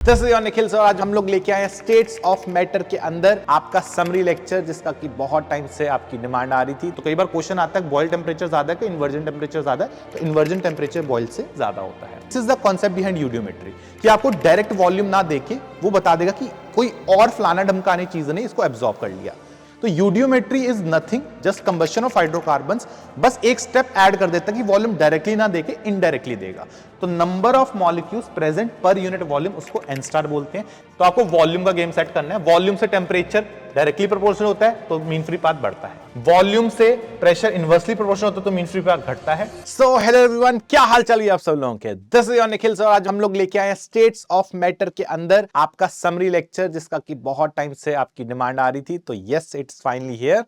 Nikhil sir, आज हम लोग लेके आए स्टेट्स ऑफ मैटर के अंदर आपका समरी लेक्चर, जिसका कि बहुत टाइम से आपकी डिमांड आ रही थी। तो कई बार क्वेश्चन आता है बॉयल टेम्परेचर ज्यादा है कि इन्वर्जन टेम्परेचर ज्यादा है, तो इन्वर्जन टेम्परेचर बॉयल से ज्यादा होता है। This is the concept behind eudiometry, कि आपको डायरेक्ट वॉल्यूम ना देके वो बता देगा कि कोई और फलाना ढमकाने चीज ने इसको एब्जॉर्ब कर लिया। तो eudiometry is nothing just combustion of hydrocarbons, बस एक स्टेप ऐड कर देता है कि वॉल्यूम डायरेक्टली ना देके इनडायरेक्टली देगा। तो number of molecules present per unit volume, उसको एन स्टार बोलते हैं। तो आपको वॉल्यूम का गेम सेट करना है। वॉल्यूम से टेम्परेचर डायरेक्टली प्रोपोर्शनल होता है तो मीन फ्री पाथ बढ़ता है, वॉल्यूम से प्रेशर इनवर्सली प्रोपोर्शनल होता है तो मीन फ्री पाथ घटता है। सो हेलो एवरीवन, क्या हाल चाल है आप सब लोगों के? This is your Nikhil sir. आज हम लोग लेके आए स्टेट्स ऑफ मैटर के अंदर आपका समरी लेक्चर, जिसका कि बहुत टाइम से आपकी डिमांड आ रही थी। तो यस, इट्स फाइनली हियर।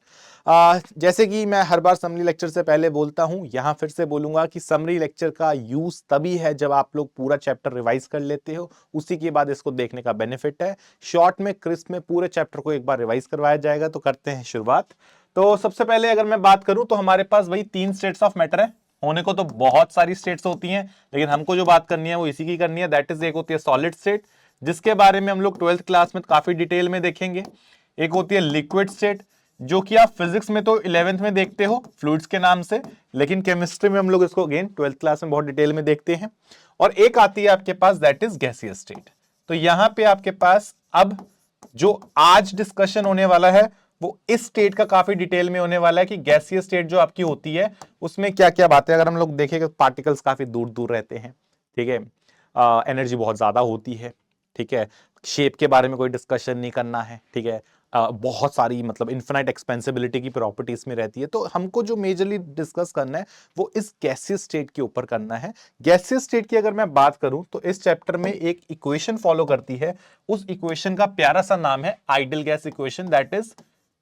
जैसे कि मैं हर बार समरी लेक्चर से पहले बोलता हूं, यहां फिर से बोलूंगा कि समरी लेक्चर का यूज तभी है जब आप लोग पूरा चैप्टर रिवाइज कर लेते हो, उसी के बाद इसको देखने का बेनिफिट है। शॉर्ट में, क्रिस्प में पूरे चैप्टर को एक बार रिवाइज करवाया जाएगा। तो करते हैं शुरुआत। तो सबसे पहले अगर मैं बात करूं तो हमारे पास वही 3 स्टेट्स ऑफ मैटर है। होने को तो बहुत सारी स्टेट्स होती हैं, लेकिन हमको जो बात करनी है वो इसी की करनी है। दैट इज, एक होती है सॉलिड स्टेट, जिसके बारे में हम लोग 12th क्लास में काफी डिटेल में देखेंगे। एक होती है लिक्विड स्टेट, जो कि आप फिजिक्स में तो 11th में देखते हो फ्लूइड्स के नाम से, लेकिन केमिस्ट्री में हम लोग इसको अगेन 12th क्लास में बहुत डिटेल में देखते हैं। और एक आती है आपके पास, दैट इज गैसियस स्टेट। तो यहां पे आपके पास अब जो आज डिस्कशन होने वाला है वो इस स्टेट का काफी डिटेल में होने वाला है कि गैसियस स्टेट जो आपकी होती है उसमें क्या क्या बातें। अगर हम लोग देखें, पार्टिकल्स काफी दूर दूर रहते हैं, ठीक है, एनर्जी बहुत ज्यादा होती है, ठीक है, शेप के बारे में कोई डिस्कशन नहीं करना है, ठीक है, बहुत सारी मतलब इन्फिनाइट एक्सपेंसिबिलिटी की प्रॉपर्टीज में रहती है। तो हमको जो मेजरली डिस्कस करना है वो इस गैसियस स्टेट के ऊपर करना है। गैसियस स्टेट की अगर मैं बात करूं तो इस चैप्टर में एक इक्वेशन फॉलो करती है। उस इक्वेशन का प्यारा सा नाम है ideal gas equation, that is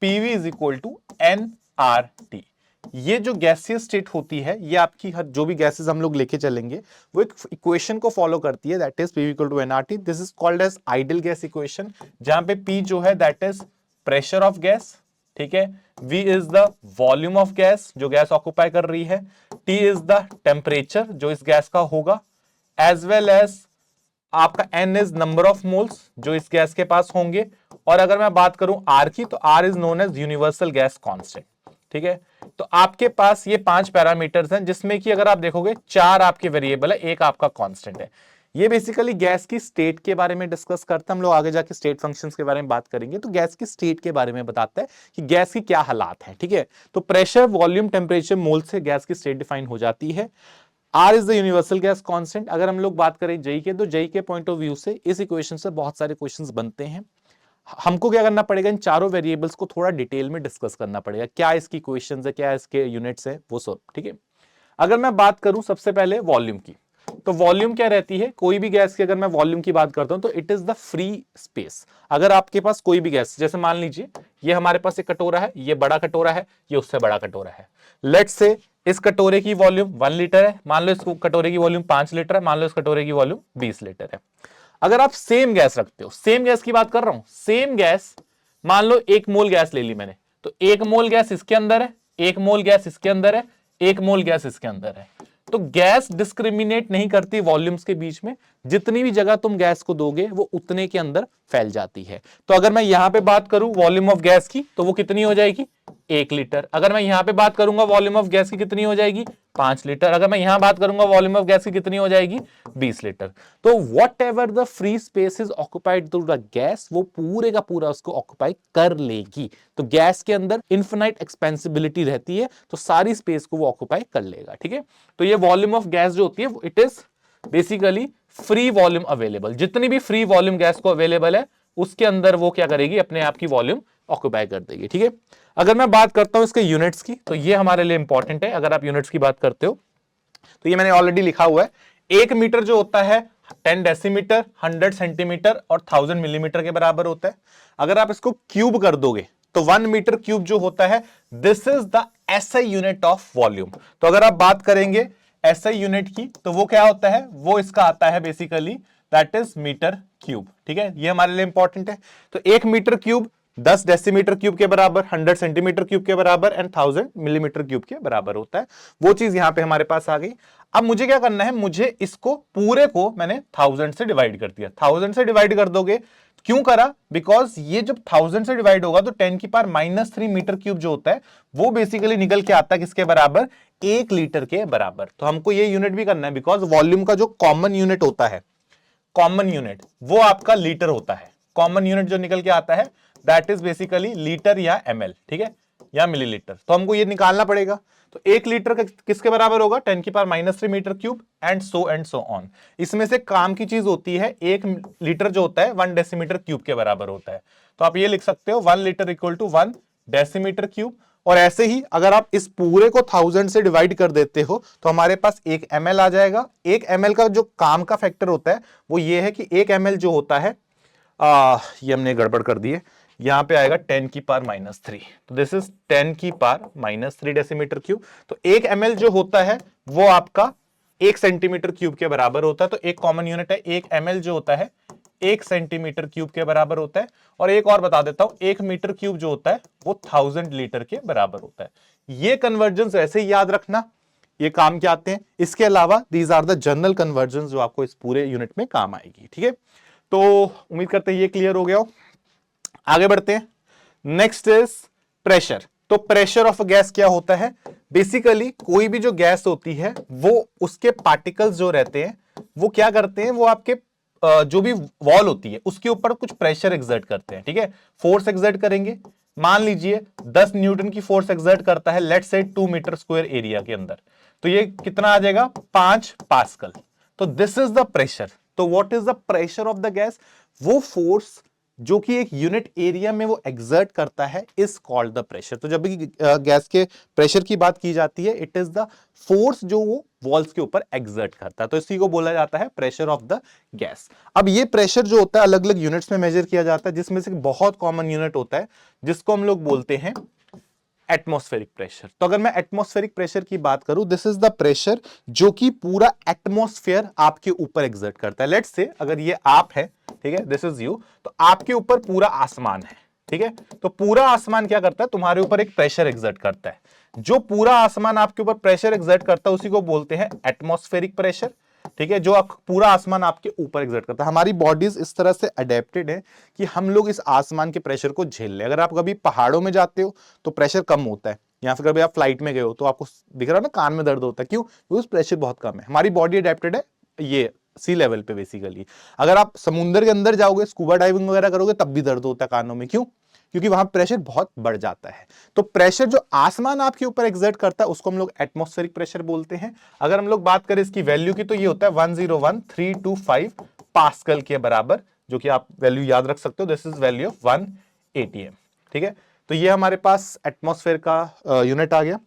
PV is equal to nRT। ये जो गैसियस स्टेट होती है, ये आपकी हर जो भी गैसेस हम लोग लेके चलेंगे वो एक इक्वेशन को फॉलो करती है, that is PV equal to nRT। This is called as ideal gas equation, जहां पे P जो है that is pressure of gas, ठीक है, V is the volume of gas जो गैस ऑक्युपाई कर रही है, T इज द टेम्परेचर जो इस गैस का होगा, एज वेल एज आपका N is number of moles जो इस गैस के पास होंगे। और अगर मैं बात करूं R की, तो R is known as universal gas constant, ठीक है। तो आपके पास ये 5 पैरामीटर्स हैं, जिसमें कि अगर आप देखोगे 4 आपके वेरिएबल है, एक आपका कांस्टेंट है। ये बेसिकली गैस की स्टेट के बारे में डिस्कस करते हैं। हम लोग आगे जाके स्टेट फंक्शंस के बारे में बात करेंगे। तो गैस की स्टेट के बारे में बताता है कि गैस की क्या हालात हैं, ठीक है। तो प्रेशर, वॉल्यूम, टेम्परेचर, मोल से गैस की स्टेट डिफाइन हो जाती है। R is the universal gas constant. अगर हम लोग बात करें जेई के, तो जेई के पॉइंट ऑफ व्यू से इस इक्वेशन से बहुत सारे क्वेश्चंस बनते हैं। हमको क्या करना पड़ेगा, इन चारों वेरिएबल्स को थोड़ा डिटेल में डिस्कस करना पड़ेगा, क्या इसकी इक्वेशंस है, क्या इसके यूनिट्स है, वो सब, ठीक है। अगर मैं बात करूं सबसे पहले वॉल्यूम की, तो वॉल्यूम क्या रहती है, कोई भी गैस की अगर मैं वॉल्यूम की बात करता हूं तो it is the free space. अगर आपके पास कोई भी गैस, जैसे मान लीजिए ये हमारे पास एक कटोरा है, ये बड़ा कटोरा है, ये उससे बड़ा कटोरा है। लेट्स से इस कटोरे की वॉल्यूम 1 लीटर है, मान लो इस कटोरे की वॉल्यूम 5 लीटर है, मान लो इस कटोरे की वॉल्यूम 20 लीटर है। अगर आप सेम गैस रखते हो, सेम गैस की बात कर रहा हूं, सेम गैस, मान लो 1 मोल गैस ले ली मैंने, तो 1 मोल गैस इसके अंदर है, 1 मोल गैस इसके अंदर है, 1 मोल गैस इसके अंदर है। तो गैस डिस्क्रिमिनेट नहीं करती वॉल्यूम्स के बीच में, जितनी भी जगह तुम गैस को दोगे वो उतने के अंदर फैल जाती है। तो अगर मैं यहां पे बात करूं वॉल्यूम ऑफ गैस की, तो वो कितनी हो जाएगी, 1 लीटर। अगर मैं यहां पे बात करूंगा वॉल्यूम ऑफ गैस की, कितनी हो जाएगी, 5 लीटर। अगर मैं यहां बात करूंगा वॉल्यूम ऑफ गैस की, कितनी हो जाएगी, 20 लीटर। तो what ever the free space is occupied through the gas, वो पूरे का पूरा उसको ऑक्युपाई कर लेगी। तो गैस के अंदर इन्फिनाइट एक्सपेंसिबिलिटी रहती है, तो सारी स्पेस को वो ऑक्युपाई कर लेगा, ठीक है। तो ये वॉल्यूम ऑफ गैस जो होती है, it is basically free volume available. जितनी भी फ्री वॉल्यूम गैस को अवेलेबल है, उसके अंदर वो क्या करेगी, अपने आप की वॉल्यूम ऑक्युपाई कर देगी, ठीक है। अगर मैं बात करता हूं इसके यूनिट्स की, तो ये हमारे लिए इंपॉर्टेंट है। अगर आप यूनिट्स की बात करते हो तो ये मैंने ऑलरेडी लिखा हुआ है। 1 मीटर जो होता है 10 डेसीमीटर, 100 सेंटीमीटर और 1000 मिलीमीटर के बराबर होता है। अगर आप इसको क्यूब कर दोगे तो 1 मीटर क्यूब जो होता है, this is the SI unit of volume. तो अगर आप बात करेंगे एसआई यूनिट की, तो वो क्या होता है, वो इसका आता है basically that is metre cube, ठीक है। ये हमारे लिए इंपॉर्टेंट है। तो 1 मीटर क्यूब 10 डेसीमीटर क्यूब के बराबर, 100 सेंटीमीटर क्यूब के बराबर एंड 1000 मिलीमीटर क्यूब के बराबर होता है। वो चीज यहां पे हमारे पास आ गई। अब मुझे क्या करना है, मुझे इसको पूरे को मैंने 1000 से डिवाइड कर दिया। 1000 से डिवाइड कर दोगे, क्यों करा, बिकॉज ये जब 1000 से डिवाइड होगा तो 10 की पावर -3 मीटर क्यूब जो होता है वो बेसिकली निकल के आता है किसके बराबर, 1 लीटर के बराबर। तो हमको ये यूनिट भी करना है, बिकॉज वॉल्यूम का जो कॉमन यूनिट होता है, कॉमन यूनिट वो आपका लीटर होता है। कॉमन यूनिट जो निकल के आता है दैट इज बेसिकली लीटर या ml, ठीक है, या मिलीलीटर। तो हमको ये निकालना पड़ेगा। तो 1 लीटर किसके बराबर होगा, 10 की power -3 metre cube and so on. इसमें से काम की चीज होती है, 1 लीटर जो होता है 1 डेसीमीटर क्यूब के बराबर होता है। तो आप ये लिख सकते हो 1 litre equal to 1 decimetre cube. और ऐसे ही अगर आप इस पूरे को 1000 से डिवाइड कर देते हो तो हमारे पास 1 ml आ जाएगा। 1 ml का जो काम का फैक्टर होता है वो ये है कि 1 ml जो होता है, ये हमने गड़बड़ कर दी है, यहां पे आएगा 10 की पावर -3। तो दिस इज 10 की पावर -3 डेसीमीटर क्यूब। तो 1 ml जो होता है वो आपका 1 सेंटीमीटर क्यूब के बराबर होता है। तो एक कॉमन यूनिट है, 1 ml जो होता है 1 सेंटीमीटर क्यूब के बराबर होता है। और एक और बता देता हूं, 1 मीटर क्यूब जो होता है वो 1000 लीटर के बराबर होता है। ये कन्वर्जन ऐसे ही याद रखना, ये काम के आते हैं। इसके अलावा these are the general conversion जो आपको इस पूरे यूनिट में काम आएगी, ठीक है। तो उम्मीद करते हैं ये क्लियर हो गया हो। आगे बढ़ते हैं। Next is pressure. तो प्रेशर ऑफ गैस क्या होता है, बेसिकली कोई भी जो गैस होती है वो उसके पार्टिकल्स जो रहते हैं वो क्या करते हैं, वो आपके जो भी वॉल होती है उसके ऊपर कुछ प्रेशर एक्सर्ट करते हैं, ठीक है, फोर्स एक्सर्ट करेंगे। मान लीजिए 10 न्यूटन की फोर्स एक्सर्ट करता है let's say 2 metre square area के अंदर, तो ये कितना आ जाएगा, 5 पास्कल। तो दिस इज द प्रेशर। तो what is the pressure of the gas, वो फोर्स जो कि एक यूनिट एरिया में वो एक्सर्ट करता है इज कॉल्ड द प्रेशर। तो जब भी गैस के प्रेशर की बात की जाती है, इट इज द फोर्स जो वो वॉल्स के ऊपर एक्सर्ट करता है, तो इसी को बोला जाता है प्रेशर ऑफ द गैस। अब ये प्रेशर जो होता है अलग अलग यूनिट्स में मेजर किया जाता है, जिसमें से बहुत कॉमन यूनिट होता है जिसको हम लोग बोलते हैं एटमॉस्फेरिक प्रेशर। तो अगर मैं एटमॉस्फेरिक प्रेशर की बात करूं, दिस इज द प्रेशर जो कि पूरा एटमॉस्फेयर आपके ऊपर एक्सर्ट करता है। लेट्स से अगर ये आप है, ठीक है, दिस इज यू, तो आपके ऊपर पूरा आसमान है, ठीक है। तो पूरा आसमान क्या करता है, तुम्हारे ऊपर एक प्रेशर एक्सर्ट करता है। जो पूरा आसमान आपके ऊपर प्रेशर एक्सर्ट करता है उसी को बोलते हैं एटमॉस्फेरिक प्रेशर, ठीक है, जो पूरा आसमान आपके ऊपर एक्सर्ट करता है। हमारी बॉडीज इस तरह से अडेप्टेड है कि हम लोग इस आसमान के प्रेशर को झेल ले। अगर आप कभी पहाड़ों में जाते हो तो प्रेशर कम होता है, या फिर कभी आप फ्लाइट में गए हो तो आपको दिख रहा है ना कान में दर्द होता है, क्यों, क्योंकि प्रेशर बहुत कम है। हमारी बॉडी अडेप्टेड है ये सी लेवल पे बेसिकली। अगर आप समुद्र के अंदर जाओगे, स्कूबा डाइविंग वगैरह करोगे, तब भी दर्द होता है कानों में, क्यों, क्योंकि वहां प्रेशर बहुत बढ़ जाता है। तो प्रेशर जो आसमान आपके ऊपर एक्सर्ट करता है उसको हम लोग एटमॉस्फेरिक प्रेशर बोलते हैं। अगर हम लोग बात करें इसकी वैल्यू की, तो ये होता है 101,325 पास्कल के बराबर, जो कि आप वैल्यू याद रख सकते हो, this is value of 1 atm, ठीक है। तो ये हमारे पास एटमॉस्फेयर का यूनिट आ गया।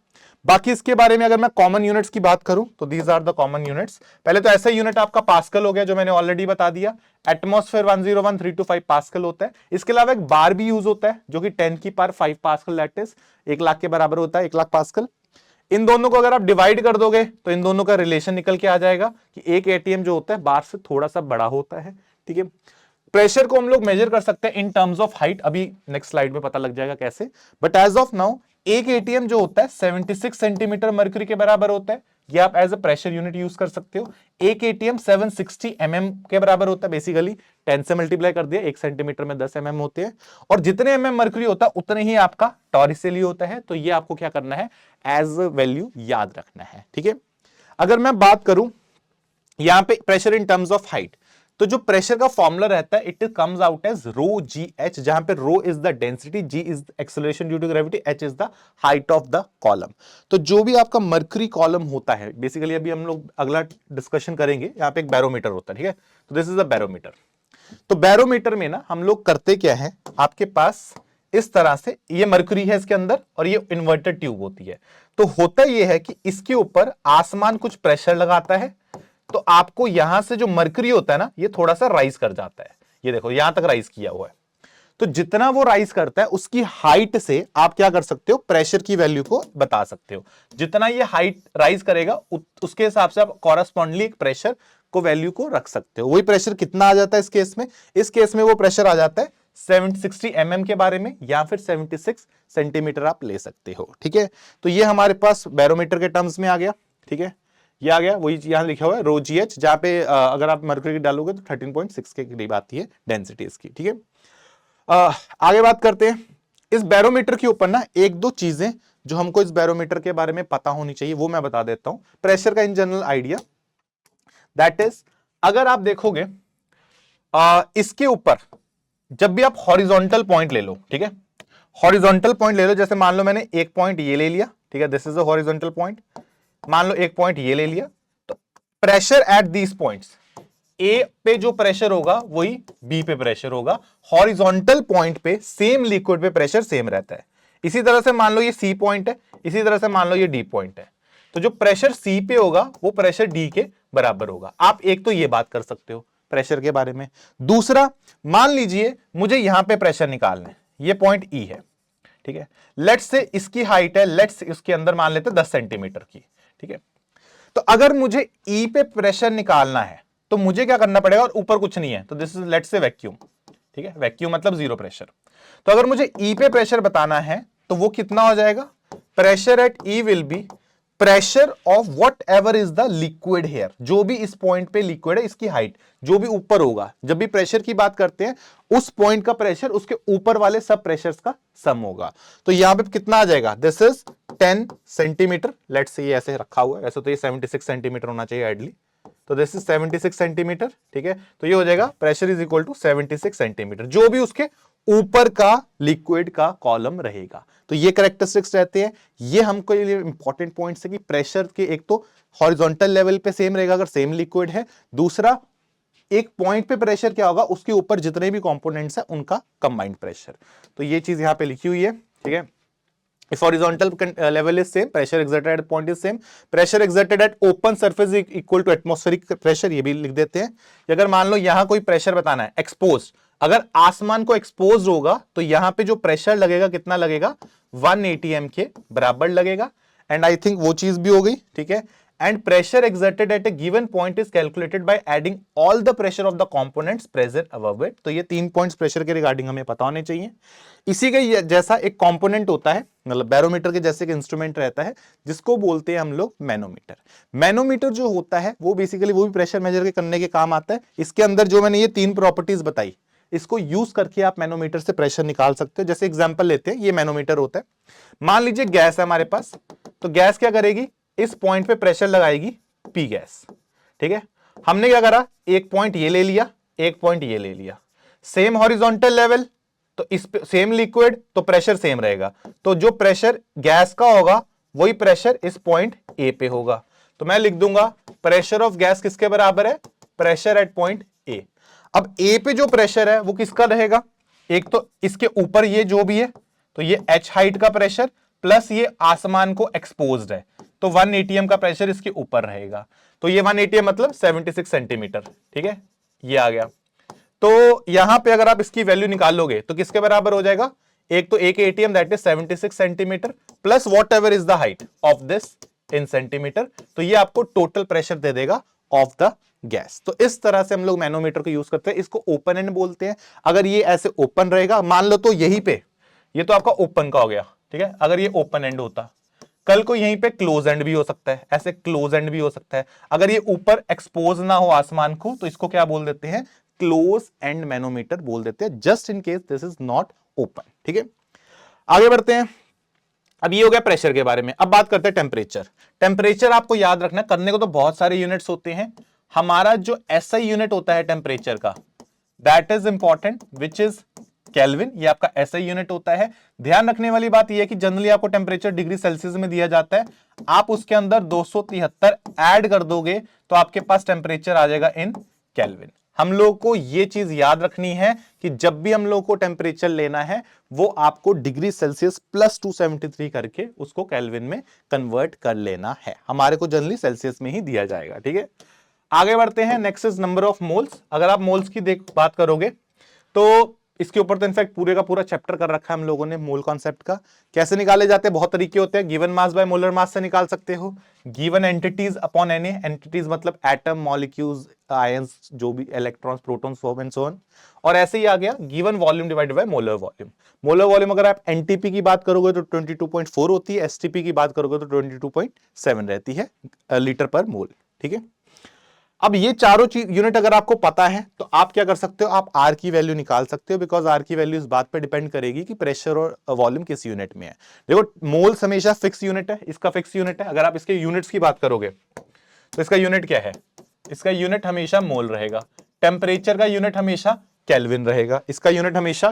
बाकी इसके बारे में अगर मैं कॉमन यूनिट्स की बात करूं तो these are the common units. पहले तो ऐसा यूनिट आपका पास्कल हो गया जो मैंने ऑलरेडी बता दिया, एटमॉस्फेयर 101,325 पास्कल होता है। इसके अलावा एक बार भी यूज होता है जो कि 10 की power 5 pascal, that is 1 lakh के बराबर होता है, 1 लाख पास्कल। इन दोनों को अगर आप डिवाइड कर दोगे तो इन दोनों का रिलेशन निकल के आ जाएगा कि 1 atm जो होता है बार से थोड़ा सा बड़ा होता है, ठीक है। प्रेशर को हम लोग मेजर कर सकते हैं इन टर्म्स ऑफ हाइट, अभी नेक्स्ट स्लाइड में पता लग जाएगा कैसे, but as of now 1 atm जो होता है 76 सेंटीमीटर मर्क्यूरी के बराबर होता है। ये आप as a pressure unit use कर सकते हो। 1 atm 760 mm के बराबर होता है, बेसिकली 10 से मल्टीप्लाई कर दिया, 1 सेंटीमीटर में 10 mm होते हैं। और जितने mm मर्क्यूरी होता है उतने ही आपका टॉरिसेली होता है। तो ये आपको क्या करना है, एज वैल्यू याद रखना है, ठीक है। अगर मैं बात करूं यहां पे pressure in terms of height, तो जो प्रेशर का फॉर्मूला रहता है it comes out as rho g h, जहां पे rho is the density, g is acceleration due to gravity, h is the height of the column. तो जो भी आपका मर्क्यूरी कॉलम होता है, बेसिकली अभी हम लोग अगला डिस्कशन करेंगे, यहाँ पे एक बैरोमीटर होता है, ठीक है। तो दिस इज द बैरोमीटर। तो बैरोमीटर में ना हम लोग करते क्या है, आपके पास इस तरह से ये मर्क्यूरी है इसके अंदर और ये इन्वर्टेड ट्यूब होती है। तो होता ये है कि इसके ऊपर आसमान कुछ प्रेशर लगाता है, तो आपको यहां से जो मर्क्यूरी होता है ना ये थोड़ा सा राइज कर जाता है। ये देखो यहां तक राइज किया हुआ है। तो जितना वो राइज करता है उसकी हाइट से आप क्या कर सकते हो, प्रेशर की वैल्यू को बता सकते हो। जितना ये हाइट राइज करेगा उसके हिसाब से आप कॉरेस्पॉन्डली एक प्रेशर को वैल्यू को रख सकते हो। वही प्रेशर कितना आ जाता है इस केस में, इस केस में वो प्रेशर आ जाता है 60 mm के बारे में, या फिर 76 सेंटीमीटर आप ले सकते हो। ठीक है, तो ये हमारे पास बैरोमीटर के टर्म्स में आ गया। ठीक है, ये आ गया, वही यहां लिखा हुआ है रो जी एच, जहां पे अगर आप मर्क्यूरी डालोगे तो 13.6 के करीब आती है डेंसिटी इसकी। ठीक है, आगे बात करते हैं। इस बैरोमीटर के ऊपर ना एक दो चीजें जो हमको इस बैरोमीटर के बारे में पता होनी चाहिए वो मैं बता देता हूं। प्रेशर का in general idea, that is, अगर आप देखोगे इसके ऊपर जब भी आप हॉरिजॉन्टल पॉइंट ले लो, ठीक है, हॉरिजॉन्टल पॉइंट ले लो, जैसे मान लो मैंने एक पॉइंट ये ले लिया, ठीक है, this is a horizontal point, मान लो एक पॉइंट ये ले लिया, तो प्रेशर एट दीज पॉइंट्स, ए पे जो प्रेशर होगा वही बी पे प्रेशर होगा, हॉरिजॉन्टल पॉइंट पे सेम लिक्विड पे प्रेशर सेम रहता है। इसी तरह से मान लो ये सी पॉइंट है, इसी तरह से मान लो ये डी पॉइंट है, तो जो प्रेशर सी पे होगा वो प्रेशर डी के बराबर होगा। आप एक तो ये बात कर सकते हो प्रेशर के बारे में। दूसरा, मान लीजिए मुझे यहां पे प्रेशर निकालना है, ये पॉइंट ई है, ठीक है, लेट्स से इसकी हाइट है, लेट्स इसके अंदर मान लेते 10 सेंटीमीटर की। ठीक है, तो अगर मुझे ई पे प्रेशर निकालना है तो मुझे क्या करना पड़ेगा, और ऊपर कुछ नहीं है, तो this is let's say vacuum. ठीक है, वैक्यूम मतलब जीरो प्रेशर। तो अगर मुझे ई पे प्रेशर बताना है तो वो कितना हो जाएगा, pressure at E will be pressure of whatever is the liquid here, जो भी इस पॉइंट पे लिक्विड है इसकी हाइट जो भी ऊपर होगा। जब भी प्रेशर की बात करते हैं उस पॉइंट का प्रेशर उसके ऊपर वाले सब प्रेशर्स का सम होगा। तो यहां पे कितना आ जाएगा, this is 10 centimetre, let's say ये ऐसे रखा हुआ है, ऐसे तो ये 76 सेंटीमीटर होना चाहिए आइडली, तो दिस इज 76 सेंटीमीटर। ठीक है, तो ये हो जाएगा pressure is equal to 76 centimetre, जो भी उसके ऊपर का लिक्विड का कॉलम रहेगा। तो ये कैरेक्टरिस्टिक्स रहते हैं, ये हमको ये इंपॉर्टेंट पॉइंट्स है कि प्रेशर के एक तो हॉरिजॉन्टल लेवल पे सेम रहेगा अगर सेम लिक्विड है, दूसरा एक पॉइंट पे प्रेशर क्या होगा, उसके ऊपर जितने भी कंपोनेंट्स हैं उनका कंबाइंड प्रेशर। तो ये चीज यहां पे लिखी हुई है। ठीक है, if horizontal level is same, pressure exerted at point is same, pressure exerted at open surface is equal to atmospheric pressure, ये भी लिख देते हैं। अगर मान लो यहां कोई प्रेशर बताना है एक्सपोज, अगर आसमान को एक्सपोज होगा तो यहां पे जो प्रेशर लगेगा कितना लगेगा, 1 atm के बराबर लगेगा, एंड आई थिंक वो चीज भी हो गई। ठीक है, and pressure exerted at a given point is calculated by adding all the pressure of the components present above it। तो ये 3 पॉइंट्स प्रेशर के रिगार्डिंग हमें पता होने चाहिए। इसी के जैसा एक कंपोनेंट होता है, मतलब बैरोमीटर के जैसे एक इंस्ट्रूमेंट रहता है जिसको बोलते हैं हम लोग मैनोमीटर। मैनोमीटर जो होता है वो बेसिकली वो भी प्रेशर मेजर करने के काम आता है। इसके अंदर जो मैंने ये 3 प्रॉपर्टीज बताई, इसको यूज करके आप मैनोमीटर से प्रेशर निकाल सकते हो। जैसे एग्जांपल लेते हैं, ये मैनोमीटर होता है, मान लीजिए गैस है हमारे पास, तो गैस क्या करेगी, इस पॉइंट पे प्रेशर लगाएगी पी गैस। ठीक है, हमने क्या करा, एक पॉइंट ये ले लिया, एक पॉइंट ये ले लिया, सेम हॉरिजॉन्टल लेवल, तो इस पे सेम लिक्विड तो प्रेशर सेम रहेगा, तो जो प्रेशर गैस का होगा वही प्रेशर इस पॉइंट ए पे होगा। तो मैं लिख दूंगा प्रेशर ऑफ गैस किसके बराबर है, प्रेशर एट पॉइंट ए। अब ए पे जो प्रेशर है वो किसका रहेगा, एक तो इसके ऊपर ये जो भी है, तो ये एच हाइट का प्रेशर प्लस ये आसमान को एक्सपोज्ड है, तो 1 atm का प्रेशर इसके ऊपर रहेगा। तो ये 1 atm मतलब 76 सेंटीमीटर। ठीक है, ये आ गया। तो यहां पे अगर आप इसकी वैल्यू निकालोगे तो किसके बराबर हो जाएगा, एक तो एक atm that is 76 centimetre plus what ever is the height of this in centimetre, तो ये आपको टोटल प्रेशर दे देगा ऑफ द गैस। तो इस तरह से हम लोग मैनोमीटर को यूज करते हैं। इसको ओपन एंड बोलते हैं। अगर ये ऐसे ओपन रहेगा, मान लो तो यहीं पे ये तो आपका ओपन का हो गया, ठीक है, अगर ये ओपन एंड होता, कल को यहीं पे क्लोज एंड भी हो सकता है, ऐसे क्लोज एंड भी हो सकता है। अगर ये ऊपर एक्सपोज ना हो आसमान को तो इसको क्या बोल देते हैं, क्लोज एंड मैनोमीटर बोल देते हैं, just in case this is not open. ठीक है, आगे बढ़ते हैं। अब ये हो गया प्रेशर के बारे में। अब बात करते हैं टेम्परेचर। टेम्परेचर आपको याद रखना, करने को तो बहुत सारे यूनिट्स होते हैं। हमारा जो एसआई यूनिट होता है टेम्परेचर का, that is important, which is kelvin, ये आपका एसआई यूनिट होता है। ध्यान रखने वाली बात यह है कि जनरली आपको टेम्परेचर डिग्री सेल्सियस में दिया जाता है, आप उसके अंदर 273 ऐड कर दोगे तो आपके पास टेम्परेचर आ जाएगा इन केल्विन। हम लोग को ये चीज याद रखनी है कि जब भी हम लोग को टेम्परेचर लेना है वो आपको डिग्री सेल्सियस प्लस 273 करके उसको केल्विन में कन्वर्ट कर लेना है। हमारे को जनरली सेल्सियस में ही दिया जाएगा। ठीक है, आगे बढ़ते हैं। Next is number of moles. अगर आप मोल्स की बात करोगे तो इसके ऊपर तो इनफैक्ट पूरे का पूरा चैप्टर कर रखा है हम लोगों ने मोल कॉन्सेप्ट का। कैसे निकाले जाते हैं, बहुत तरीके होते हैं। Given mass by molar mass से निकाल सकते हो, given entities upon Na, entities मतलब एटम, मॉलिक्यूल्स, आयंस, जो भी electrons, protons, and so on. और ऐसे ही आ गया given volume divided by molar volume. Molar volume अगर आप एनटीपी की बात करोगे तो 22.4 होती है, एसटीपी की बात करोगे तो 22.7 रहती है लीटर पर मोल। ठीक है, अब ये चारों चीज यूनिट अगर आपको पता है तो आप क्या कर सकते हो, आप आर की वैल्यू निकाल सकते हो, बिकॉज आर की वैल्यू इस बात पे डिपेंड करेगी कि प्रेशर और वॉल्यूम किस यूनिट में है। देखो मोल्स हमेशा फिक्स यूनिट है, इसका फिक्स यूनिट है। अगर आप इसके यूनिट्स की बात करोगे तो इसका यूनिट क्या है, इसका यूनिट हमेशा मोल रहेगा। टेम्परेचर का यूनिट हमेशा केल्विन रहेगा, इसका यूनिट हमेशा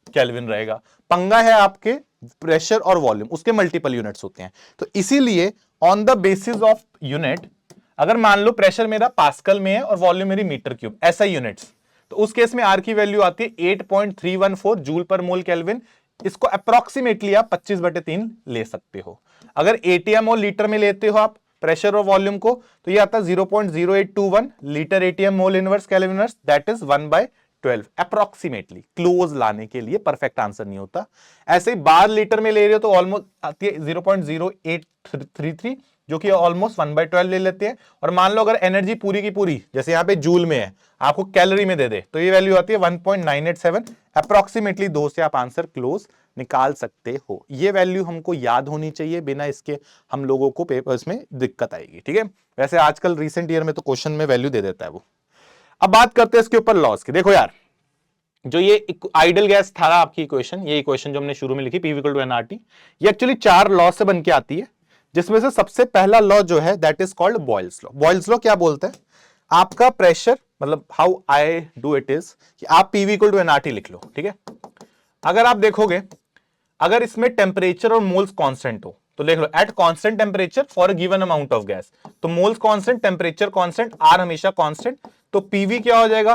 केल्विन रहेगा। पंगा है आपके प्रेशर और वॉल्यूम, उसके मल्टीपल यूनिट्स होते हैं। तो इसीलिए on the basis of unit, अगर मान लो प्रेशर मेरा पास्कल में है और वॉल्यूम मेरी मीटर क्यूब, ऐसा यूनिट्स, तो उस केस में आर की वैल्यू आती है 8.314 जूल पर मोल केल्विन। इसको अप्रोक्सीमेटली आप 25/3 ले सकते हो। अगर एटीएम और लीटर में लेते हो आप प्रेशर और वॉल्यूम को, तो ये आता है 0.0821 litre ATM mole inverse kelvin inverse, that is 1/12 approximately. Close लाने के लिए, परफेक्ट आंसर नहीं होता। ऐसे ही बार लीटर में ले रहे हो तो ऑलमोस्ट आती है 0.0833, जो कि ऑलमोस्ट 1/12 ले लेते हैं। और मान लो अगर एनर्जी पूरी की पूरी जैसे यहां पे जूल में है, आपको कैलोरी में दे दे, तो ये वैल्यू आती है 1.987 अप्रोक्सीमेटली। 2 से आप आंसर क्लोज निकाल सकते हो। ये वैल्यू हमको याद होनी चाहिए, बिना इसके हम लोगों को पेपर्स में दिक्कत आएगी। ठीक है, वैसे आजकल रिसेंट ईयर में तो क्वेश्चन में वैल्यू दे देता है वो। अब बात करते हैं इसके ऊपर लॉस की। देखो यार, जो ये आइडल गैस था आपकी इक्वेशन, ये इक्वेशन जो हमने शुरू में लिखी P = nRT, ये एक्चुअली 4 लॉ से बन के आती है, जिसमें से सबसे पहला लॉ जो है that is called Boyle's law. Boyle's law क्या बोलते हैं, आपका प्रेशर, मतलब how I do it is कि आप PV = nRT लिख लो। ठीक है, अगर आप देखोगे, अगर इसमें टेम्परेचर और मोल्स कांस्टेंट हो तो देख लो at constant temperature for a given amount of gas, तो moles constant, temperature constant, R हमेशा कांस्टेंट, तो पीवी क्या हो जाएगा,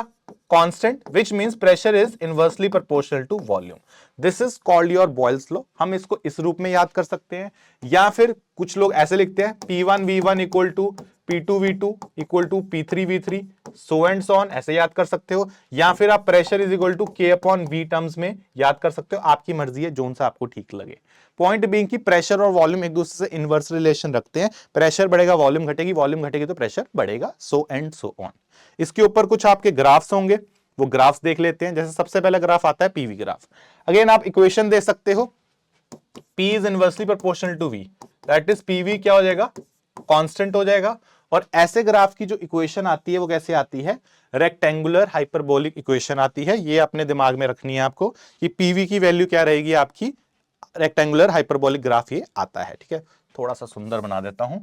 constant, which means pressure is inversely proportional to volume. This is called your Boyle's law. हम इसको इस रूप में याद कर सकते हैं, या फिर कुछ लोग ऐसे लिखते हैं P1V1 = P2V2 = P3V3, so and so on, ऐसे याद कर सकते हो। या फिर आप pressure is equal to K/V terms में याद कर सकते हो, आपकी मर्जी है, जोन सा आपको ठीक लगे। पॉइंट बीइंग कि प्रेशर और वॉल्यूम एक दूसरे से इनवर्स रिलेशन रखते हैं। प्रेशर बढ़ेगा वॉल्यूम घटेगी, वॉल्यूम घटेगी तो प्रेशर बढ़ेगा, सो एंड सो ऑन। इसके ऊपर कुछ आपके ग्राफ्स होंगे, वो ग्राफ्स देख लेते हैं। जैसे सबसे पहला ग्राफ आता है पीवी ग्राफ। अगेन आप इक्वेशन दे सकते हो, P is inversely proportional to V, that is PV क्या हो जाएगा, कांस्टेंट हो जाएगा। और ऐसे ग्राफ की जो इक्वेशन आती है वो कैसे आती है, रेक्टेंगुलर हाइपरबोलिक इक्वेशन आती है। ये अपने दिमाग में रखनी है आपको कि PV की वैल्यू क्या रहेगी आपकी, रेक्टेंगुलर हाइपरबोलिक ग्राफ ये आता है। ठीक है, थोड़ा सा सुंदर बना देता हूं,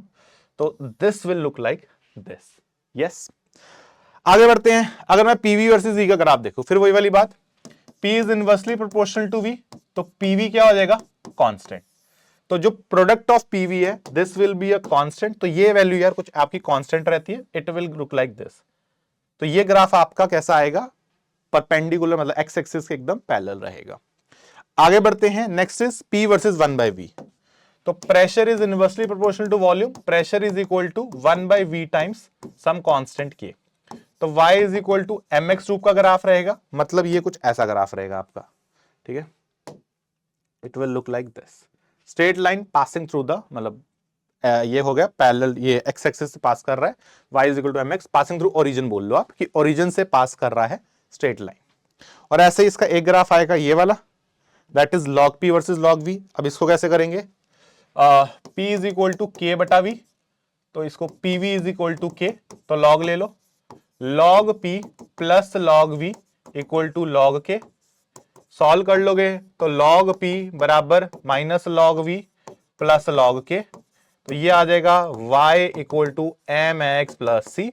तो this will look like this. Yes, आगे बढ़ते हैं। अगर मैं PV वर्सेस V का ग्राफ देखूं, फिर वही वाली बात, P is inversely proportional to V, तो PV क्या हो जाएगा, कांस्टेंट। तो जो प्रोडक्ट ऑफ PV है this will be a constant, तो ये वैल्यू यार कुछ आपकी कांस्टेंट रहती है, it will look like this. तो ये ग्राफ आपका कैसा आएगा, परपेंडिकुलर, मतलब एक्स एक्सिस के एकदम पैरेलल रहेगा। आगे बढ़ते हैं, next is P versus 1/V। तो pressure is inversely proportional to volume, pressure is equal to 1/V times some constant K। तो Y is equal to mx रूप का ग्राफ रहेगा, मतलब ये कुछ ऐसा ग्राफ रहेगा आपका। ठीक है, it will look like this, straight line passing through the, मतलब ये हो गया पैरेलल, ये एक्स एक्सिस से पास कर रहा है, y is equal to mx passing through origin बोल लो आप, कि ओरिजिन से पास कर रहा है स्ट्रेट लाइन। और ऐसे ही इसका एक ग्राफ आएगा ये वाला, that is log P versus log V। अब इसको कैसे करेंगे, P is equal to K/V, तो इसको PV is equal to K, तो log ले लो, log P plus log V equal to log K। Solve कर लोगे तो log P बराबर minus log V plus log K, तो ये आ जाएगा y equal to mx plus c।